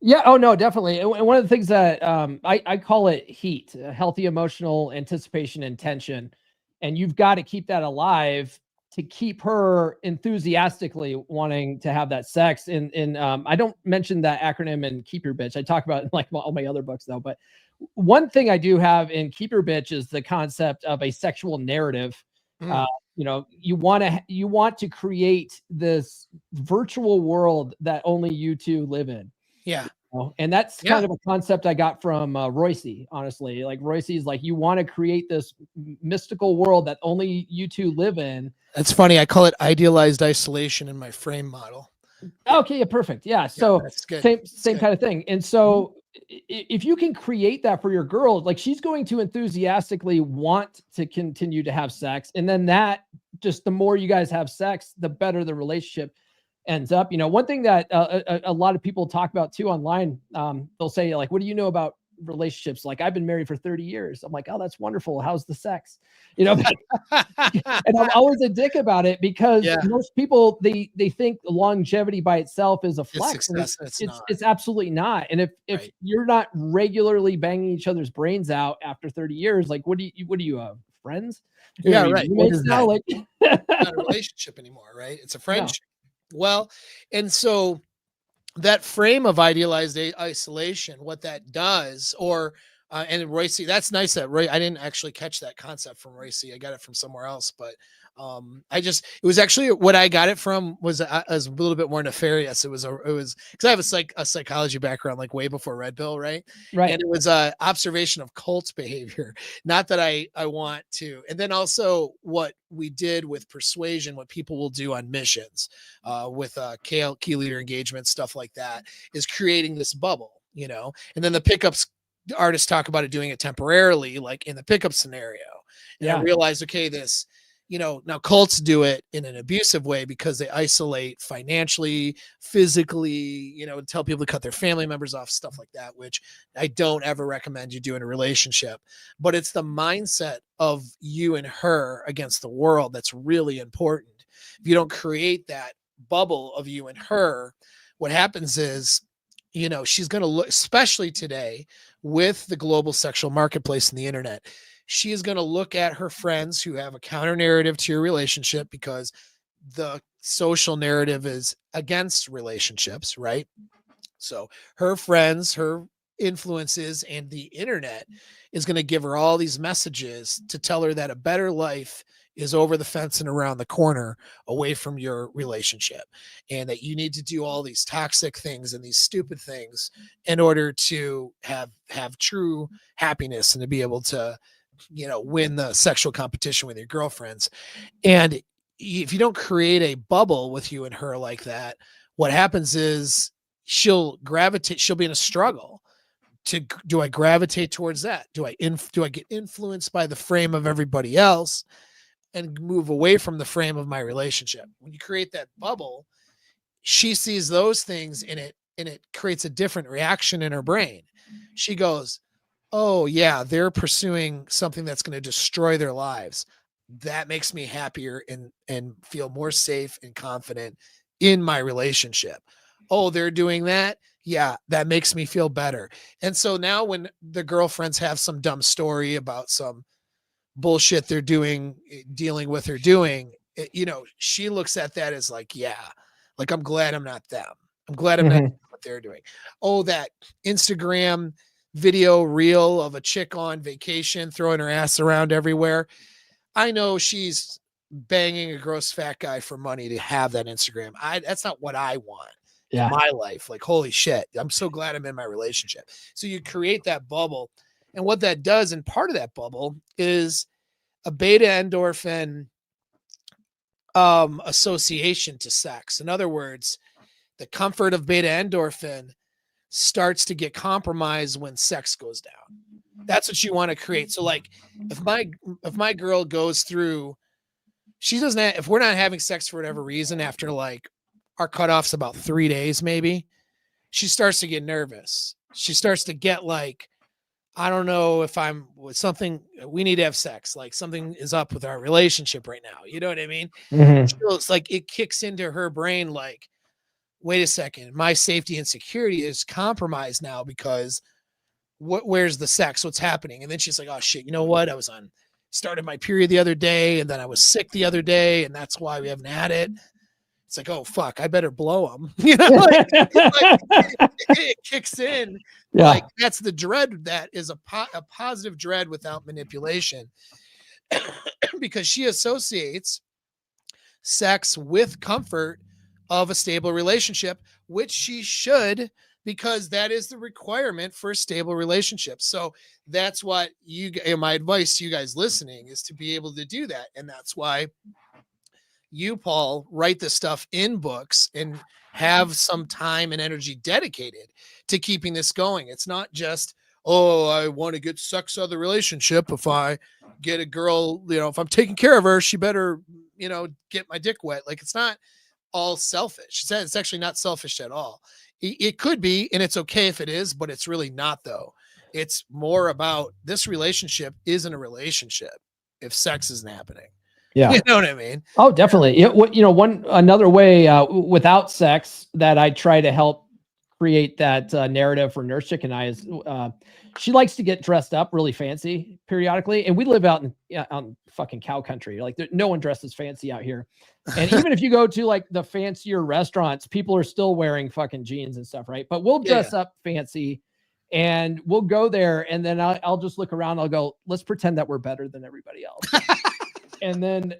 Yeah. Oh no, definitely. And one of the things that I call it heat, healthy emotional anticipation and tension. And you've got to keep that alive to keep her enthusiastically wanting to have that sex. And I don't mention that acronym in Keep Your Bitch. I talk about it in like all my other books though. But one thing I do have in Keep Your Bitch is the concept of a sexual narrative. You want to create this virtual world that only you two live in. Yeah. And that's kind of a concept I got from Royce, honestly. Like Royce is like, you want to create this mystical world that only you two live in. That's funny. I call it idealized isolation in my frame model. Okay, yeah, perfect. Yeah. So same kind of thing. And so if you can create that for your girl, like she's going to enthusiastically want to continue to have sex. And then that just the more you guys have sex, the better the relationship ends up. You know, one thing that a lot of people talk about too online, they'll say like, what do you know about relationships? Like, I've been married for 30 years. I'm like, oh, that's wonderful. How's the sex? You know, and I'm always a dick about it because Yeah, most people they think longevity by itself is a it's flex, and success and it's not, it's absolutely not. And if right? you're not regularly banging each other's brains out after 30 years, like what do you friends? Are Yeah, you right. What roommates is now? that? Like Not a relationship anymore, right? It's a no, friendship. Well, and so that frame of idealized isolation, what that does, or and Royce, that's nice that Roy. I didn't actually catch that concept from Royce. I got it from somewhere else, but I just it was actually what I got it from was a little bit more nefarious. It was because I have a psychology background like way before Red Pill, right? right. And it was a observation of cult behavior. Not that I want to, and then also what we did with persuasion, what people will do on missions with key leader engagement, stuff like that, is creating this bubble, you know. And then the pickups artists talk about it doing it temporarily, like in the pickup scenario. And I Yeah. realized, okay, this, you know, now cults do it in an abusive way because they isolate financially, physically, you know, and tell people to cut their family members off, stuff like that, which I don't ever recommend you do in a relationship. But it's the mindset of you and her against the world that's really important. If you don't create that bubble of you and her, what happens is, you know, she's going to look, especially today with the global sexual marketplace and the internet, she is going to look at her friends who have a counter narrative to your relationship because the social narrative is against relationships, right? So her friends, her influences, and the internet is going to give her all these messages to tell her that a better life is over the fence and around the corner away from your relationship, and that you need to do all these toxic things and these stupid things in order to have true happiness and to be able to, you know, win the sexual competition with your girlfriends. And if you don't create a bubble with you and her like that, what happens is she'll be in a struggle to, do I gravitate towards that? Do I get influenced by the frame of everybody else and move away from the frame of my relationship? When you create that bubble, she sees those things in it, and it creates a different reaction in her brain. She goes, oh yeah, they're pursuing something that's going to destroy their lives. That makes me happier and feel more safe and confident in my relationship. Oh, they're doing that. Yeah, that makes me feel better. And so now when the girlfriends have some dumb story about some bullshit they're doing, dealing with or doing, you know, she looks at that as like, yeah, like I'm glad I'm not them. I'm glad I'm not Mhm. what they're doing. Oh, that Instagram video reel of a chick on vacation throwing her ass around everywhere. I know she's banging a gross fat guy for money to have that Instagram. That's not what I want in Yeah. my life. Like, holy shit. I'm so glad I'm in my relationship. So you create that bubble. And what that does, and part of that bubble is a beta endorphin association to sex. In other words, the comfort of beta endorphin starts to get compromised when sex goes down. That's what you want to create. So like if my girl goes through, she doesn't have, if we're not having sex for whatever reason after like our cutoff's about 3 days maybe, she starts to get nervous. She starts to get like, I don't know if I'm with something, we need to have sex. Like something is up with our relationship right now. You know what I mean? Mhm. It's like it kicks into her brain like, wait a second, my safety and security is compromised now because where's the sex? What's happening? And then she's like, oh shit, you know what? Started my period the other day, and then I was sick the other day, and that's why we haven't had it. It's like, oh fuck, I better blow them. You know, like it kicks in. Like Yeah. that's the dread that is a positive dread without manipulation, because she associates sex with comfort of a stable relationship, which she should, because that is the requirement for a stable relationship. So that's what my advice to you guys listening is to be able to do that. And that's why you, Paul, write this stuff in books and have some time and energy dedicated to keeping this going. It's not just, oh, I want to get sex out of the relationship. If I get a girl, if I'm taking care of her, she better, get my dick wet. Like, it's not all selfish. It's actually not selfish at all. It could be, and it's okay if it is, but it's really not, though. It's more about this relationship isn't a relationship if sex isn't happening. Yeah. You know what I mean? Oh, definitely. Another way without sex that I try to help create that narrative for Nurse Chick and I is she likes to get dressed up really fancy periodically. And we live out on fucking cow country. Like no one dresses fancy out here. And even if you go to like the fancier restaurants, people are still wearing fucking jeans and stuff, right? But we'll dress up fancy and we'll go there. And then I'll just look around. I'll go, let's pretend that we're better than everybody else. And then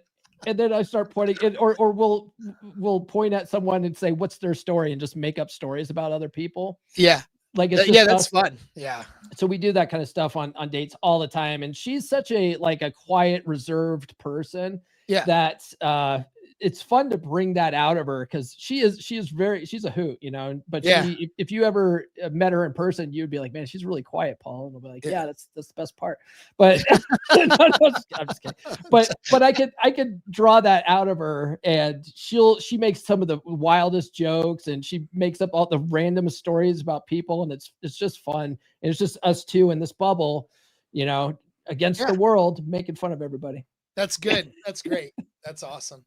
I start pointing it, or we'll point at someone and say, what's their story? And just make up stories about other people. Yeah. Like, it's just that's fun. Yeah. So we do that kind of stuff on dates all the time. And she's such a quiet, reserved person that it's fun to bring that out of her, because she's a hoot, but if you ever met her in person, you'd be like, man, she's really quiet, Paul. And I'll be like, yeah, that's the best part. But I'm just kidding. But I could draw that out of her, and she makes some of the wildest jokes, and she makes up all the random stories about people, and it's just fun. And it's just us two in this bubble, against the world, making fun of everybody. That's good. That's great. That's awesome.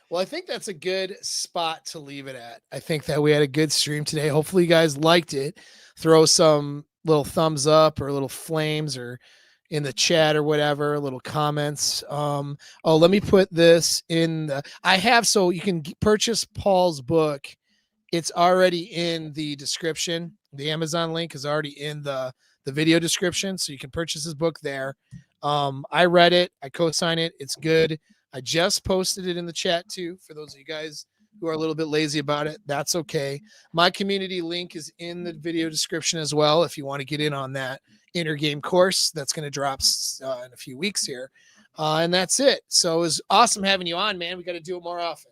Well, I think that's a good spot to leave it at. I think that we had a good stream today. Hopefully you guys liked it. Throw some little thumbs up or little flames or in the chat or whatever, little comments. Let me put this in so you can purchase Paul's book. It's already in the description. The Amazon link is already in the video description. So you can purchase his book there. I read it. I co-sign it. It's good. I just posted it in the chat too. For those of you guys who are a little bit lazy about it, that's okay. My community link is in the video description as well. If you want to get in on that inner game course, that's going to drop in a few weeks here. And that's it. So it was awesome having you on, man. We got to do it more often.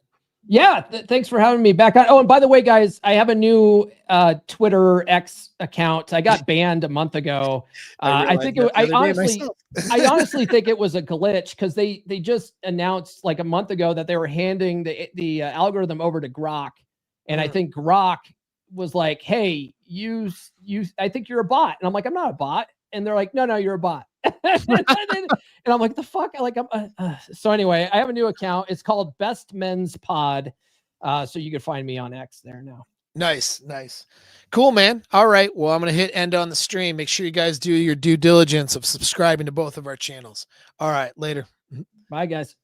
Yeah. Thanks for having me back on. Oh, and by the way, guys, I have a new Twitter X account. I got banned a month ago. I honestly think it was a glitch, because they just announced like a month ago that they were handing the algorithm over to Grok. And I think Grok was like, hey, I think you're a bot. And I'm like, I'm not a bot. And they're like, no, you're a bot. And I'm like, the fuck? So anyway, I have a new account. It's called Best Men's Pod. So you can find me on X there now. Nice. Cool, man. All right. Well, I'm going to hit end on the stream. Make sure you guys do your due diligence of subscribing to both of our channels. All right. Later. Bye, guys.